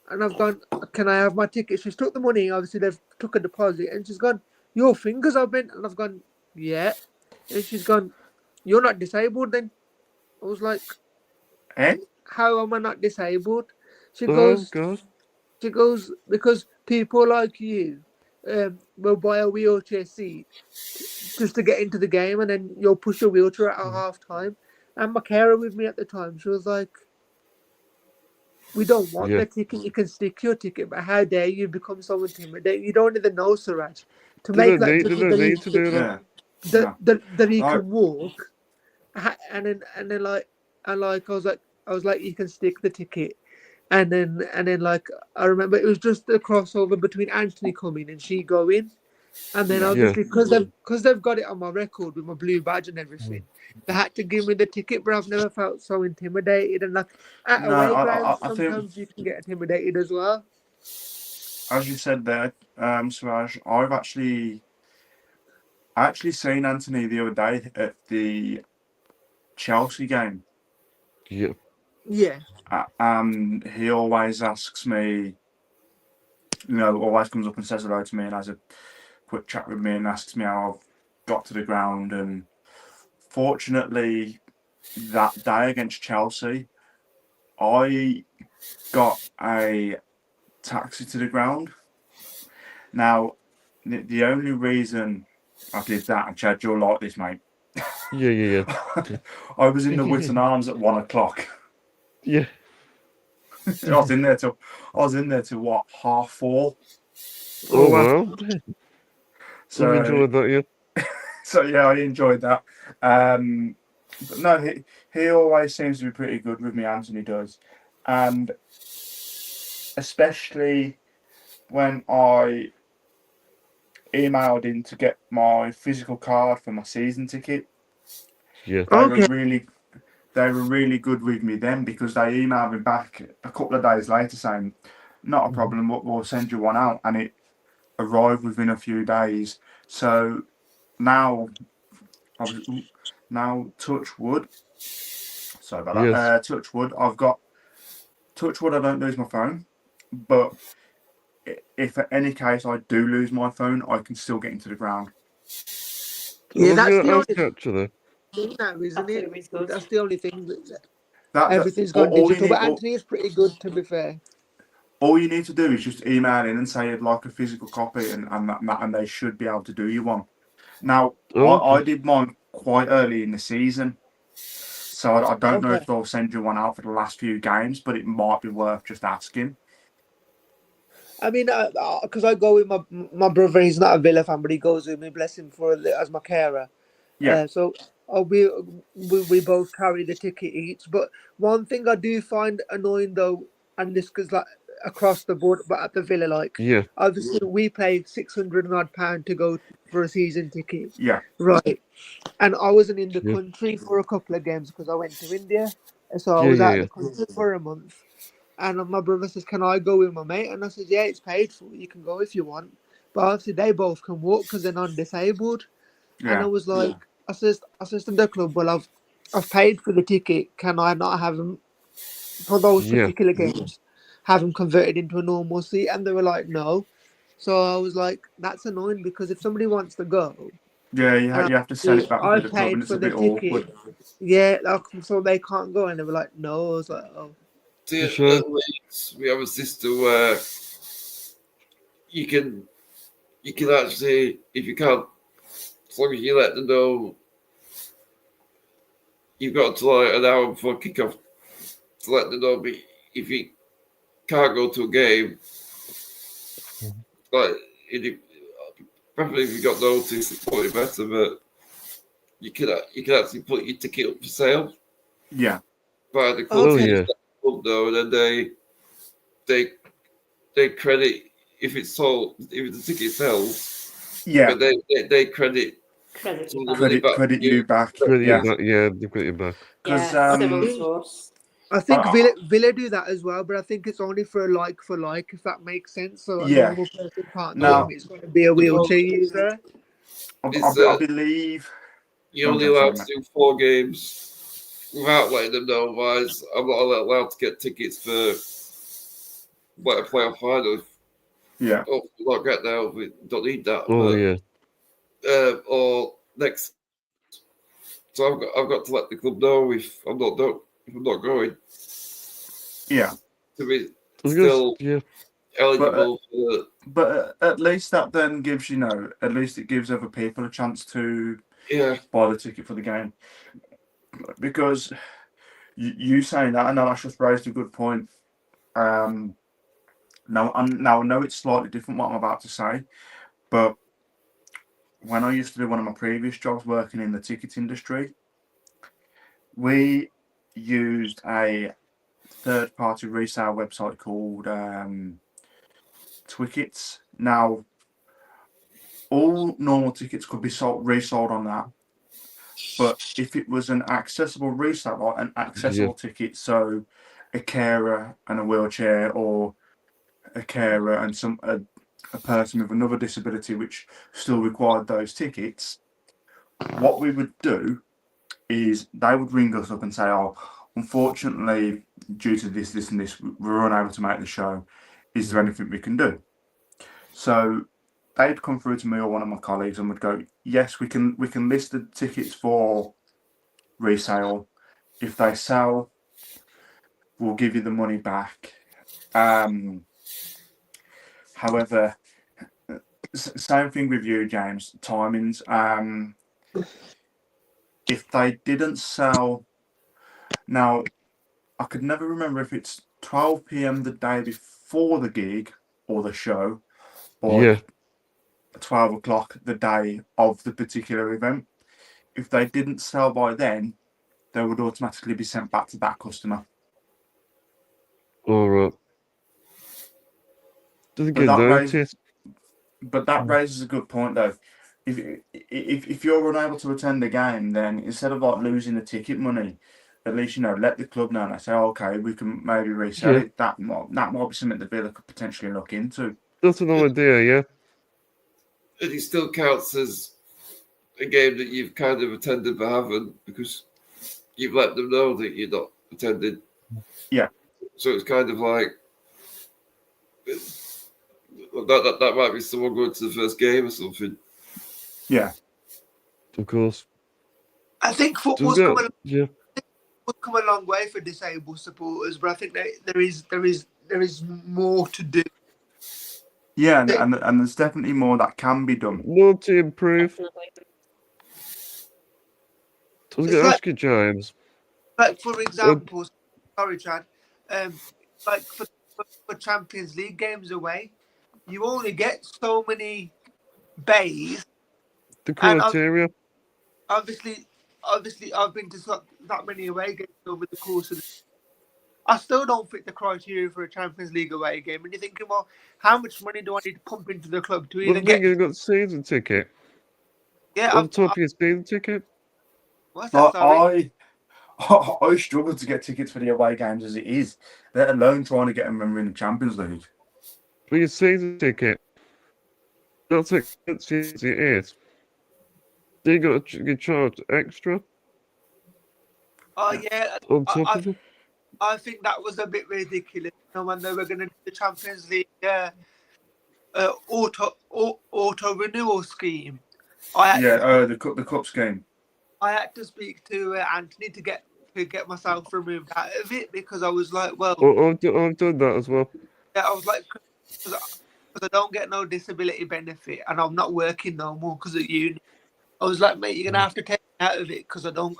And I've gone, can I have my ticket? She's took the money, obviously they've took a deposit, and she's gone, your fingers are bent. And I've gone, yeah. And she's gone, you're not disabled then? I was like, Eh? how am I not disabled? She Oh goes, god. because people like you will buy a wheelchair seat just to get into the game, and then you'll push your wheelchair at half time. And my carer with me at the time, she was like, we don't want Yeah. the ticket. You can stick your ticket, but how dare you become so intimidated? You don't even know Suraj to They make don't that need to do that. Yeah. that he No. can walk, and then like I was like you can stick the ticket, and then like I remember it was just the crossover between Anthony coming and she going. And then Yeah. obviously because they've got it on my record with my blue badge and everything, they had to give me the ticket. But I've never felt so intimidated. And like at No, away grounds, I think, sometimes you can get intimidated as well. as you said there, Suraj, I've actually seen Anthony the other day at the Chelsea game. Yeah. Yeah, And he always asks me, always comes up and says hello to me and has a quick chat with me and asks me how I've got to the ground. And fortunately, that day against Chelsea, I got a taxi to the ground. Now, the only reason I did that, and Chad, you'll like this, mate. Yeah. I was in the Witton Arms at 1 o'clock. Yeah. I was in there till what, 4:30? Oh, wow. So I've enjoyed that, yeah. So yeah, I enjoyed that. But no, he always seems to be pretty good with me. Anthony does, and especially when I emailed in to get my physical card for my season ticket, Yeah. they Okay. were really good with me then, because they emailed me back a couple of days later saying, "Not a problem, we'll send you one out," and it arrived within a few days. So now, touch wood. Sorry about Yes. that. Touch wood. Touch wood. I don't lose my phone, but if at any case I do lose my phone, I can still get into the ground. I was that's going the to only ask actually. thing now, isn't That's it? always good. That's the only thing that That everything's gone all you digital. need. But Anthony is pretty good, to be fair. All you need to do is just email in and say you'd like a physical copy, and they should be able to do you one. Now, Oh, I did mine quite early in the season, so I don't know if they'll send you one out for the last few games, but it might be worth just asking. I mean, because I go with my brother. He's not a Villa fan, but he goes with me. Bless him as my carer. Yeah. So we both carry the ticket each. But one thing I do find annoying though, and this goes like across the board, but at the Villa, like yeah. obviously we pay £600 and odd to go for a season ticket. Yeah. Right. And I wasn't in the Yeah. country for a couple of games because I went to India. So I Yeah, was out yeah, of the country for a month. And my brother says, "Can I go with my mate?" And I said, "Yeah, it's paid for. You can go if you want." But obviously they both can walk because they're non-disabled. And I Yeah. was like, I says to the club, "Well, I've paid for the ticket. Can I not have them for those yeah. particular games? Have them converted into a normal seat?" And they were like, "No." So I was like, "That's annoying because if somebody wants to go, Yeah, and you have to sell it back I with the club, and paid it's for a the bit awkward. ticket, yeah, so they can't go," and they were like, "No." I was like, "Oh." See, Sure. at Leeds, we have a system where you can actually, if you can't, as long as you let them know, you've got to like an hour before kickoff to let them know. But if you can't go to a game, like preferably if you got notice, it's probably better. But you can actually put your ticket up for sale Yeah. by the club. Oh, Okay. yeah. Though, and then they credit if it's sold, if the ticket sells. Yeah. But they credit Credit some you of the back. money back to Credit you back. Credit you Yeah. back. Yeah, they credit you back. Because Yeah, similar to us. I think I- Villa do that as well, but I think it's only for like, if that makes sense. So a Yeah. normal person can't go Now- if it's going to be a wheelchair user. I believe you only Okay, allowed sorry, to do 4 games without letting them know. Otherwise, I'm not allowed to get tickets for like a playoff final. Yeah. Oh, we'll not get now. We don't need that. Oh, But, yeah. or next. So I've got to let the club know if I'm not going Yeah. to be I was still yeah. eligible for. But at least that then gives, at least it gives other people a chance to buy the ticket for the game. Because you saying that, and that's just raised a good point. Now I know it's slightly different what I'm about to say, but when I used to do one of my previous jobs working in the ticket industry, we used a third-party resale website called Twickets. Now, all normal tickets could be resold on that, but if it was an accessible resale, like an accessible ticket, so a carer and a wheelchair, or a carer and a person with another disability which still required those tickets, what we would do is they would ring us up and say, "Oh, unfortunately, due to this, and this, we're unable to make the show. Is there anything we can do?" So they'd come through to me or one of my colleagues and would go, yes, we can list the tickets for resale. If they sell, we'll give you the money back. However, same thing with you, James. Timings. If they didn't sell, now I could never remember if it's 12 p.m. the day before the gig or the show, or Yeah. 12 o'clock the day of the particular event. If they didn't sell by then, they would automatically be sent back to that customer. All right. Doesn't But get that noticed. raises a good point though. If you're unable to attend the game, then instead of like losing the ticket money, at least let the club know and they say, oh, okay, we can maybe resell Yeah. it. That might be something the Villa could potentially look into. That's an idea, yeah. And it still counts as a game that you've kind of attended but haven't, because you've let them know that you're not attending. Yeah. So it's kind of like that might be someone going to the first game or something. Yeah. Of course. I think football's Does come that, come a long way for disabled supporters, but I think there is more to do. Yeah, and there's definitely more that can be done. more to improve. Definitely. I was It's going to like- ask you, James. Like for example, sorry, Chad. Like for Champions League games away, you only get so many bays. The And criteria. obviously, I've been to that many away games over the course of the. I still don't fit the criteria for a Champions League away game. And you're thinking, well, how much money do I need to pump into the club to Well, even the thing get? is, you've got season ticket. Yeah, On top of your season ticket. what's that? Sorry. I struggle to get tickets for the away games as it is, let alone trying to get them when we're in the Champions League. For your season ticket. That's expensive as it is. Do you got to get charged extra Oh yeah, on top of it? I think that was a bit ridiculous. When they were going to do the Champions League auto renewal scheme, The cup scheme. I had to speak to Anthony to get myself removed out of it because I was like, well, I've done that as well. yeah, I was like, because I don't get no disability benefit and I'm not working no more because of uni. I was like, mate, you're gonna have to take me out of it because I'm not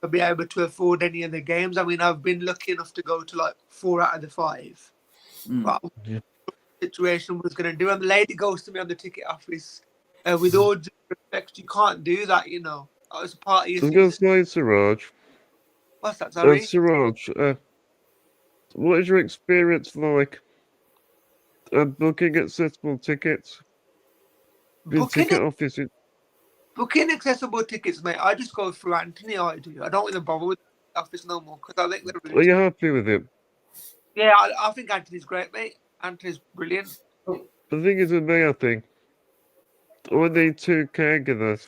gonna be able to afford any of the games. I mean, I've been lucky enough to go to like 4 out of the 5. But Yeah. the situation was gonna do, and the lady goes to me on the ticket office. With all due respect, you can't do that. It's a part of your So I was going to season. say, Suraj. What's that? Sorry. Suraj, what is your experience like booking accessible tickets? In ticket offices. Booking accessible tickets, mate. I just go through Anthony. I do. I don't even bother with the office no more because I think they're Are you happy with it? Yeah, I think Anthony's great, mate. Anthony's brilliant. The thing is with me, I think, I need 2 caregivers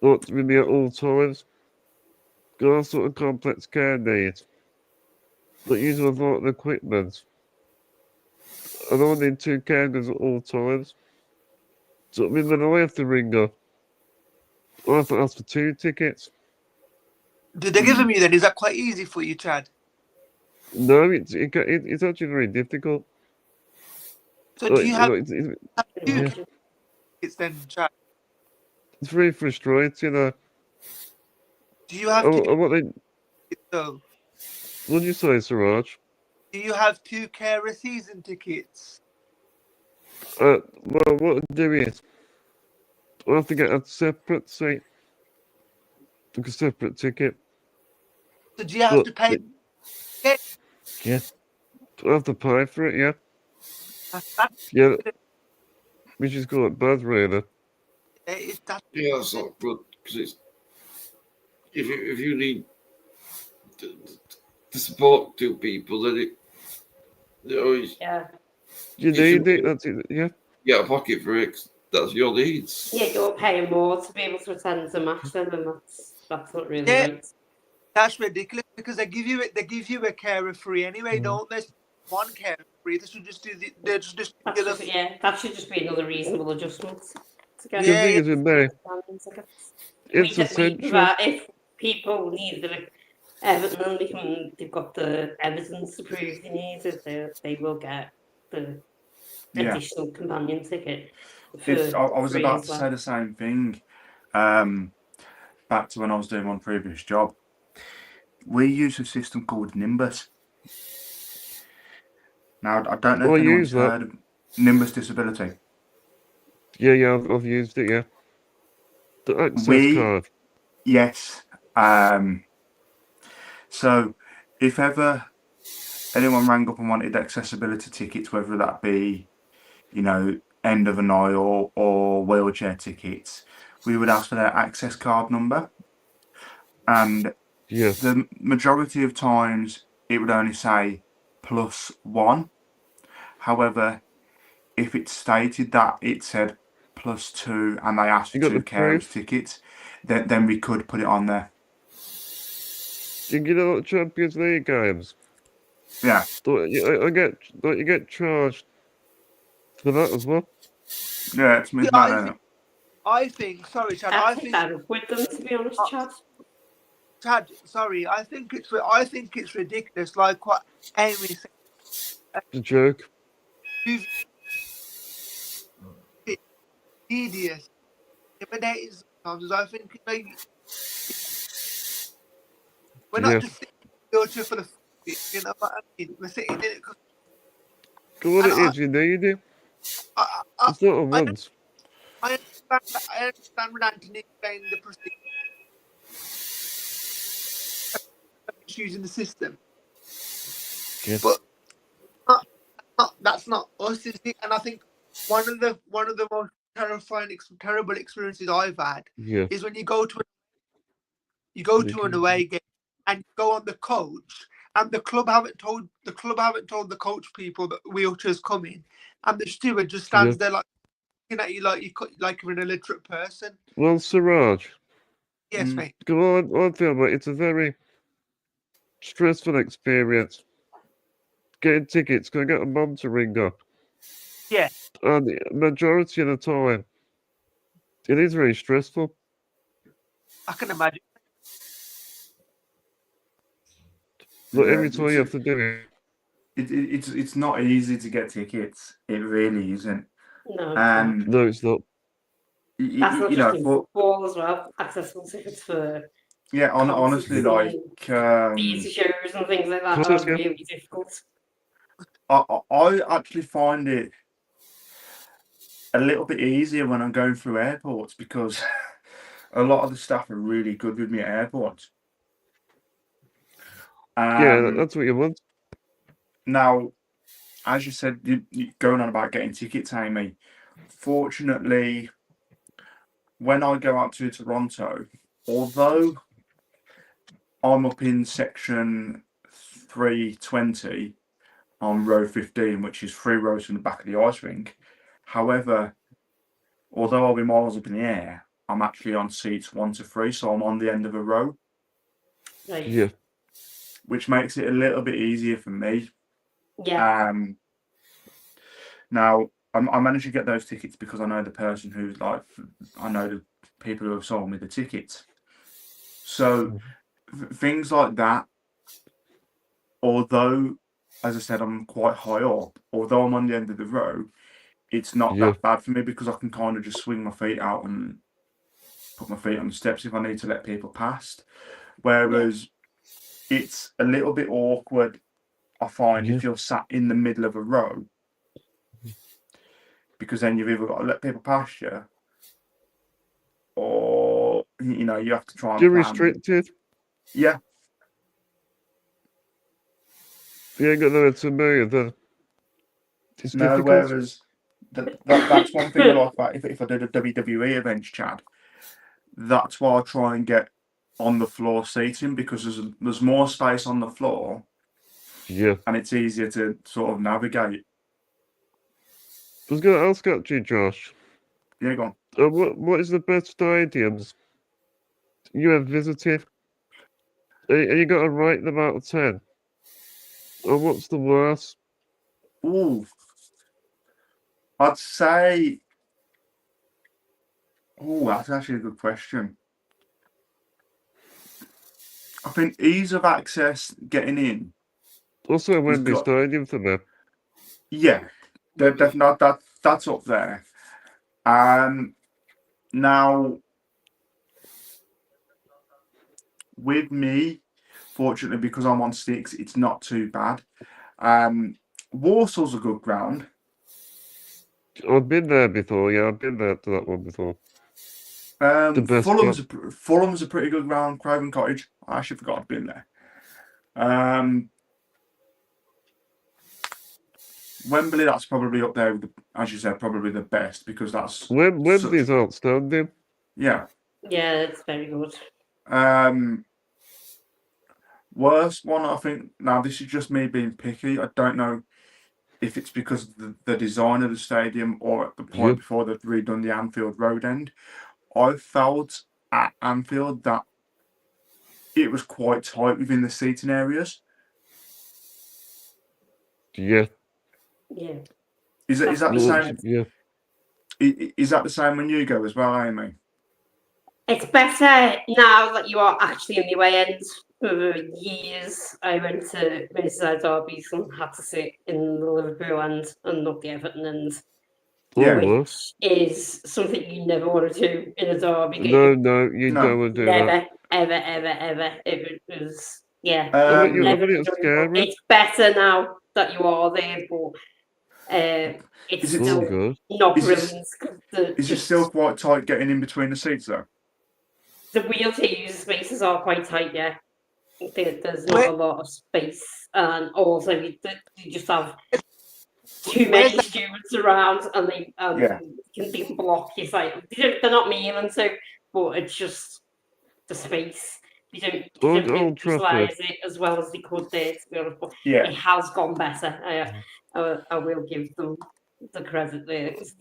with me at all times. Got all sort of complex care needs. But using a lot of equipment. And I need 2 caregivers at all times. So I mean, when I have to ring up, I have to ask for 2 tickets. Did they give them you then? Is that quite easy for you, Chad? No, it's actually very difficult. So do you have It's 2 tickets then, Chad? very frustrating. Do you have to What did you say, Suraj? Do you have 2 carer season tickets? Well, what I do is I have to get a separate seat, like a separate ticket. So do you have to pay? Yeah. I have to pay for it, yeah. That's Yeah. Which is quite bad, really. Yeah, that's not good because it's if you need to support 2 people, then Yeah. You need it. That's it. Yeah. Get a pocket for it. 'Cause that's your needs. Yeah, you're paying more to be able to attend a match then, and that's not really right. That's ridiculous because they give you a carer free anyway, don't they? one care free. They should just do the just That the other. should, yeah, that should just be another reasonable adjustment to get. The Yeah, thing yeah. is with me, it's essential. If people need the Everton, they've got the evidence to prove they need it. They will get the Yeah. additional companion ticket for I was free about as to well. say the same thing. Back to when I was doing my previous job. We use a system called Nimbus. Now, I don't know I if anyone's use that. heard of Nimbus Disability. Yeah, I've used it, yeah. The access We, card. yes. So, if ever anyone rang up and wanted accessibility tickets, whether that be, end of an aisle or wheelchair tickets, we would ask for their access card number. And Yeah, the majority of times it would only say +1. However, if it stated that it said +2 and they asked for you got the 2 carers proof. tickets, then we could put it on there. You get a lot of Champions League games. Yeah. You get charged for that as well. Yeah, it's Yeah, mad, isn't it? I think. Sorry, Chad. I'd take that up with them, to be honest, Chad. Chad. Sorry, I think it's ridiculous. Like what Amy said. It's a joke. It's tedious, intimidating sometimes. I think like we're not Yeah. just sitting in the wheelchair for the you know what I mean. We're sitting in it. What And it is, you need it. It's not a want. I understand when Anthony explained the procedure issues in the system, Yes. but that's not us, is it? And I think one of the most terrible experiences I've had is when you go to an away game and you go on the coach, and the club haven't told the coach people that wheelchairs coming, and the steward just stands there like looking at you like you're an illiterate person. Well, Suraj. Yes, mate. Go on, I feel like it's a very stressful experience. Getting tickets, going to get a mum to ring up. Yeah. And the majority of the time, it is very stressful. I can imagine. But every time you have to do it. It's not easy to get tickets. It really isn't. No, no, it's not. That's not just in football as well. Accessible tickets for honestly, like theatre shows and things like that are really difficult. I actually find it a little bit easier when I'm going through airports because a lot of the staff are really good with me at airports. Yeah, that's what you want. Now, as you said, you're going on about getting tickets, Amy. Fortunately, when I go out to Toronto, although I'm up in section 320 on row 15, which is 3 rows from the back of the ice rink. However, although I'll be miles up in the air, I'm actually on seats 1 to 3, so I'm on the end of a row. Right. Yeah. Which makes it a little bit easier for me. Yeah. Now, I managed to get those tickets because I know the person who's like, I know the people who have sold me the tickets. So things like that, although, as I said, I'm quite high up, although I'm on the end of the row, it's not that bad for me because I can kind of just swing my feet out and put my feet on the steps if I need to let people past. Whereas it's a little bit awkward, I find, if you're sat in the middle of a row, because then you've either got to let people pass you, or you have to try and. You're restricted. Yeah. You ain't got nowhere to move. It's difficult. Whereas that's one thing I like about if I did a WWE event, Chad. That's why I try and get on the floor seating because there's more space on the floor. Yeah. And it's easier to sort of navigate. I was going to ask actually, Josh. Yeah, go on. What is the best stadiums you have visited? Are you got to rate them out of 10? Or what's the worst? Ooh, I'd say. Oh, that's actually a good question. I think ease of access getting in. Also, Is Wembley good. Stadium for them. Yeah, definitely that's up there. Now with me, fortunately, because I'm on sticks, it's not too bad. Warsaw's a good ground. I've been there before. Yeah, I've been there to that one before. The best Fulham's a pretty good ground. Craven Cottage. I actually forgot I've been there. Wembley, that's probably up there, as you said, probably the best because that's Wembley's outstanding. Yeah. Yeah, it's very good. Worst one, I think. Now, this is just me being picky. I don't know if it's because of the design of the stadium or at the point before they've redone the Anfield Road end. I felt at Anfield that it was quite tight within the seating areas. Yeah. Yeah. Is that the same? Yeah. Is that the same when you go as well, Amy? It's better now that you are actually in the away end. For years, I went to Merseyside derbies and had to sit in the Liverpool end and not the Everton end. Yeah. Which is something you never want to do in a derby game. No, you don't want to do never, that. ever. It was, yeah. I bet it's scary. It's better now that you are there, but it's still good. not brilliant. Is it still quite tight getting in between the seats, though? The wheelchair user spaces are quite tight, yeah. There's not a lot of space, and also you just have too many students around, and they can block your sight. They're not mean, so but it's just the space. They don't really utilise it as well as they could there, to be honest. But it has gone better. I will give them the credit there because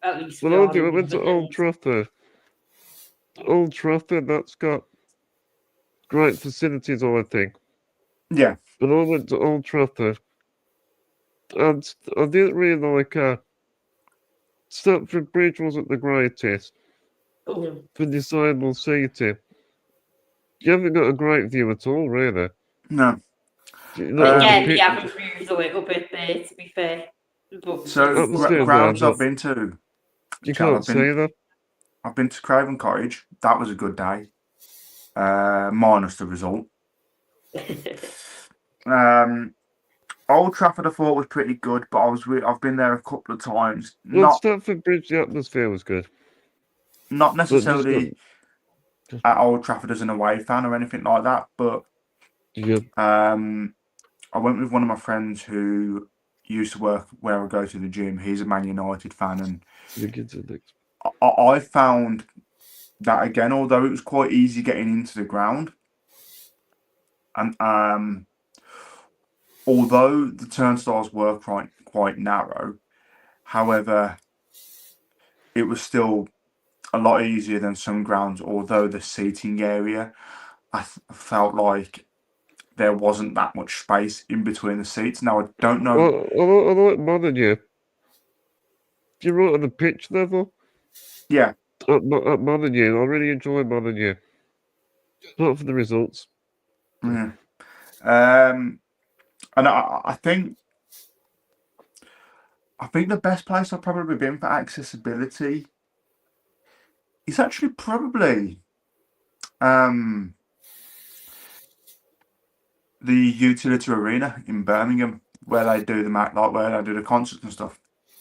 at least Well, I went to Old Trafford. Old Trafford, that's got great facilities, I think. Yeah. But I went to Old Trafford, and I didn't really like Stamford Bridge wasn't the greatest for disabled seating. You haven't got a great view at all, really. No. Again, you have improved a little bit there, to be fair. But so grounds I've been to. You can't say that. I've been to Craven Cottage. That was a good day. Minus the result. Old Trafford I thought was pretty good, but I've been there a couple of times. Well, Stamford Bridge, the atmosphere was good. Not necessarily at Old Trafford as an away fan or anything like that, but I went with one of my friends who used to work where I go to the gym. He's a Man United fan, and I found that again, although it was quite easy getting into the ground, and although the turnstiles were quite narrow, however, it was still a lot easier than some grounds. Although the seating area, I felt like there wasn't that much space in between the seats. Now I don't know. Well, I like Monaco. You're right on the pitch level. Yeah. At Monaco, I really enjoy Monaco. Not for the results. Yeah. And I think the best place I've probably been for accessibility is actually probably the Utility Arena in Birmingham, where they do the concerts and stuff.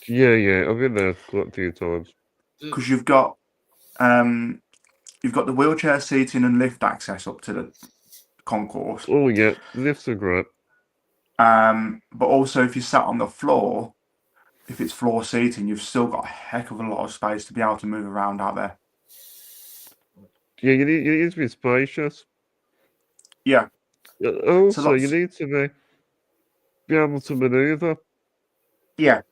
Yeah, I've been there quite a few times. Because you've got the wheelchair seating and lift access up to the concourse. Oh yeah, lifts are great. But also if you sat on the floor, if it's floor seating, you've still got a heck of a lot of space to be able to move around out there. Yeah, you need to be spacious. Yeah. Also, you need to be able to manoeuvre. Yeah.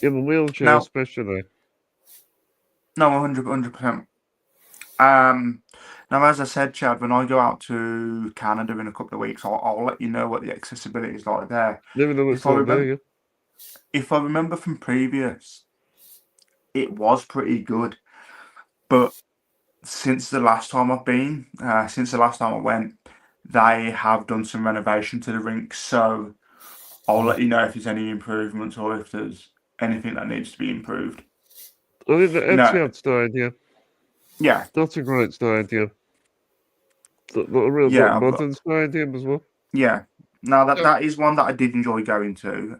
In a wheelchair, especially. No, 100%. Now, as I said, Chad, when I go out to Canada in a couple of weeks, I'll let you know what the accessibility is like there. Never know what's If I on there, remember, if I remember from previous, it was pretty good. But since the last time I've been, since the last time I went, they have done some renovation to the rink. So I'll let you know if there's any improvements or if there's anything that needs to be improved. I think the You know, Etihad Stadium, yeah, that's a great stadium. Not a real yeah, but modern stadium as well. yeah. Now that is one that I did enjoy going to.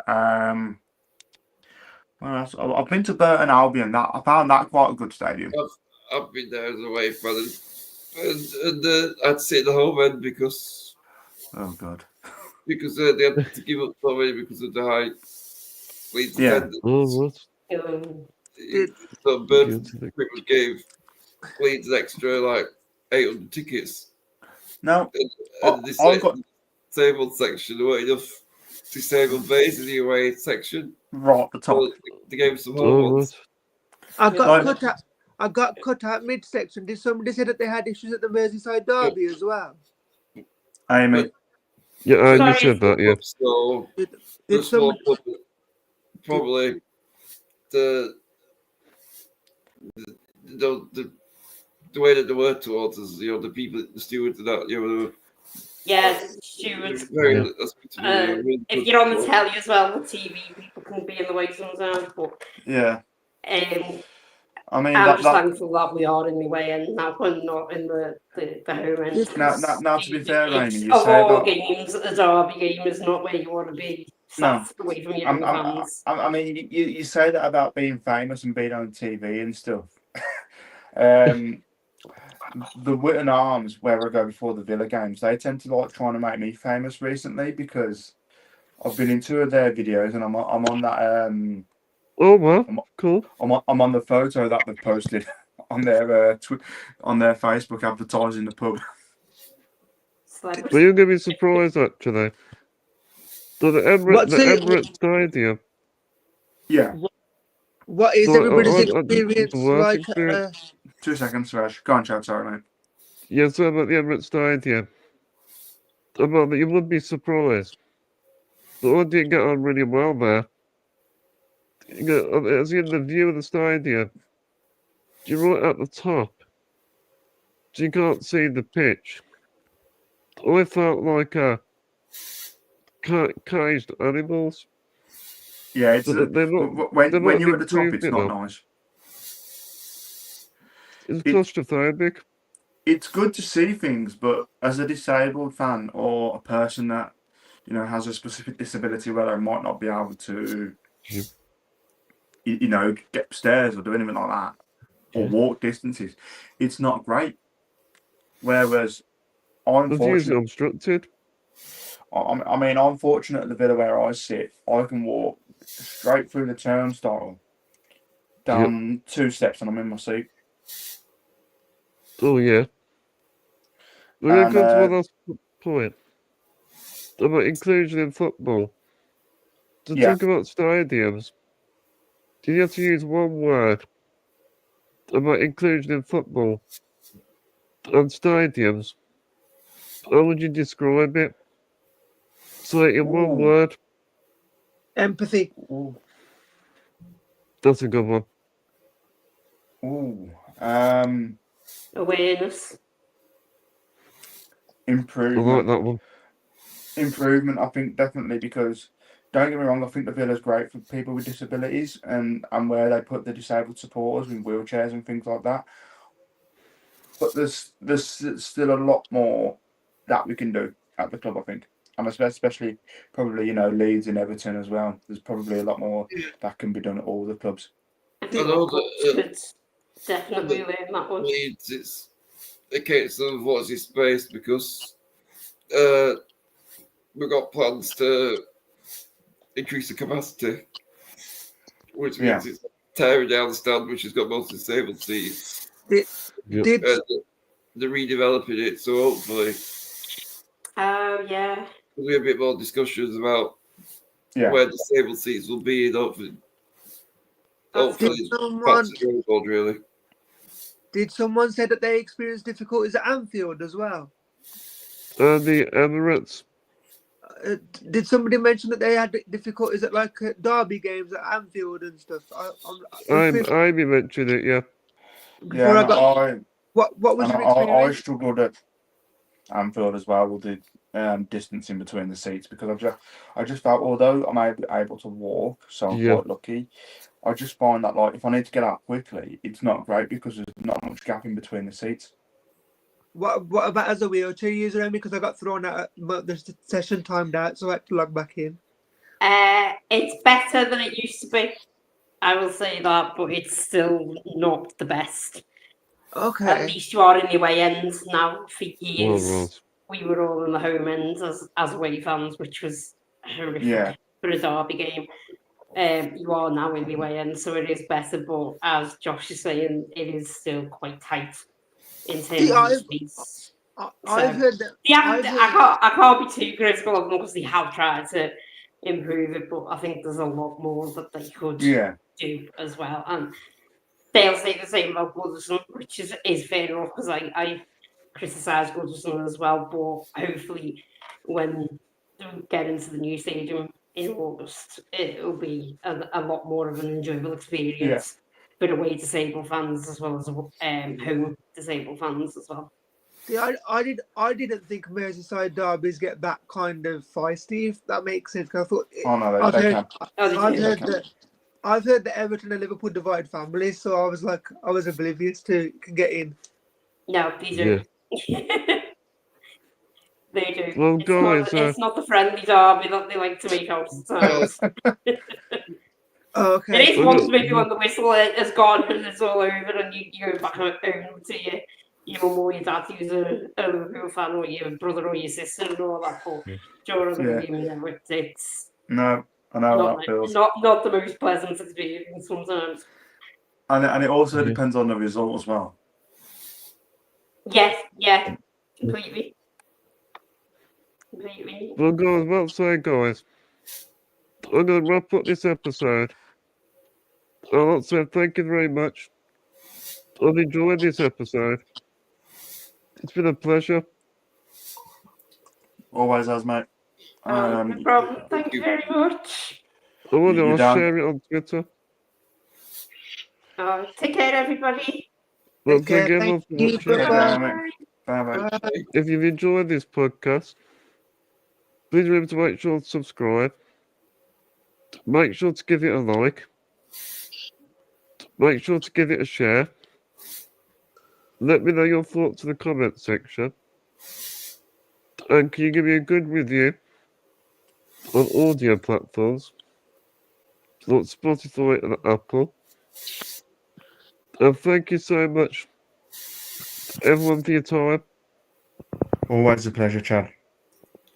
Well, I've been to Burton Albion. I found that quite a good stadium. I've been there as a away fan, and I'd say the home end because Oh god. they had to give up so many because of the high Leeds Yeah. attendance. Oh, what? So Burton Guilty. pretty much gave Leeds an extra like 800 tickets. No, And I got disabled section, there weren't enough disabled bays in the away section. right at the top. So they gave some home Oh, ones. what? I got cut out midsection. Did somebody say that they had issues at the Merseyside derby as well? Amy. Yeah, I Sorry. said that, yeah. So Did the small somebody? club, probably the way that they were towards us, the people, the stewards, and that, Yes, Stuart. very. Yeah. If you're on the telly as well, the TV, people can be in the way sometimes. But Yeah. I mean, I'm just thankful that we are in the way and now we're not in the home end. Now, to be fair, Amy, you of say all about games, a derby game is not where you want to be sat away from your fans. I mean, you say that about being famous and being on TV and stuff. The Witton Arms, where I go before the Villa games, they tend to like trying to make me famous recently because I've been in 2 of their videos and I'm on that. Oh, well, cool. I'm on the photo that they've posted on their on their Facebook advertising the pub. Well, you're going to be surprised actually. So the Emirates Stadium. Yeah. What is So everybody's I experience work like? experience. 2 seconds, Suraj. Go on, chat. Sorry, mate. Yeah, so about the Emirates Stadium. About that, you would be surprised. But I did get on really well there. As in the view of the stadium, you're right at the top. So you can't see the pitch. I felt like caged animals. Yeah, it's they're not, when you're at the top, it's not nice. It's claustrophobic. It's good to see things, but as a disabled fan or a person that has a specific disability where they might not be able to, get upstairs or do anything like that, or walk distances, it's not great. Whereas I'm fortunate. Obstructed. I mean, I'm fortunate at the Villa where I sit. I can walk straight through the turnstile, down 2 steps, and I'm in my seat. Oh yeah. We're going to come to one last point about inclusion in football. To talk about stadiums, do you have to use one word about inclusion in football and stadiums? How would you describe it? So in one word. Empathy. Ooh. That's a good one. Ooh. Awareness. Improvement. I like that one. Improvement, I think, definitely, because don't get me wrong, I think the Villa's great for people with disabilities and where they put the disabled supporters in wheelchairs and things like that. But there's still a lot more that we can do at the club, I think. And especially probably, Leeds and Everton as well. There's probably a lot more that can be done at all the clubs. I think could definitely learn that one. Leeds, it's a case of what's his space because we've got plans to increase the capacity, which means it's tearing down the stand, which has got most disabled seats. They're redeveloping it, so hopefully. Yeah. There'll be a bit more discussions about where disabled seats will be, and hopefully, really. Did someone say that they experienced difficulties at Anfield as well? The Emirates. Did somebody mention that they had difficulties at like derby games at Anfield and stuff? Amy mentioned it, yeah. Before Yeah, I got what was your I experience? struggled at Anfield as well with the distancing between the seats, because I just felt, although I'm able to walk, so I'm Yeah. quite lucky, I just find that like if I need to get out quickly, it's not great because there's not much gap in between the seats. What about as a wheelchair user, Amy? Because I got thrown out, but the session timed out, so I had to log back in. It's better than it used to be. I will say that, but it's still not the best. Okay. At least you are in the away end now. For years, right. we were all in the home end as away fans, which was horrific Yeah. for a derby game. You are now in the away end, so it is better. But as Josh is saying, it is still quite tight in terms See, of space. I've heard that. I can't be too critical of them because they have tried to improve it, but I think there's a lot more that they could do as well. And they'll say the same about Goodison, which is fair enough, because I criticise Goodison as well, but hopefully when they get into the new stadium in August, it'll be a lot more of an enjoyable experience for away disabled fans as well as home disabled fans as well. See, I didn't think Merseyside derbies get that kind of feisty, if that makes sense. Cause I thought I've heard that Everton and Liverpool divide families, so I was oblivious to it can get in. No, they do. Yeah. They do. Well, it's not the friendly derby that they like to make out at times. Okay. It is once maybe when the whistle has gone and it's all over and you go back home to your mum or your dad who's a Liverpool fan, or your brother or your sister and all that. But during the game, it's no, I know how that feels. Not the most pleasant experience sometimes. And it also depends on the result as well. Yes, yeah, completely. Well, guys, well said, guys. I'm going to wrap up this episode. I'd like to say thank you very much. I've enjoyed this episode. It's been a pleasure. Always has, mate. No problem. Thank you very much. I'll share it on Twitter. Take care, everybody. Once again, Bye. If you've enjoyed this podcast, please remember to make sure to subscribe. Make sure to give it a like. Make sure to give it a share. Let me know your thoughts in the comment section. And can you give me a good review on audio platforms like Spotify and Apple? And thank you so much, everyone, for your time. Always a pleasure, Chad.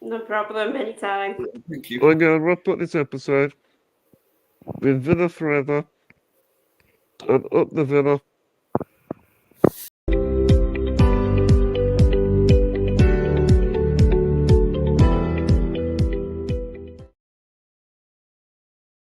No problem, anytime. Thank you. I'm going to wrap up this episode with Villa Forever and Up the Villa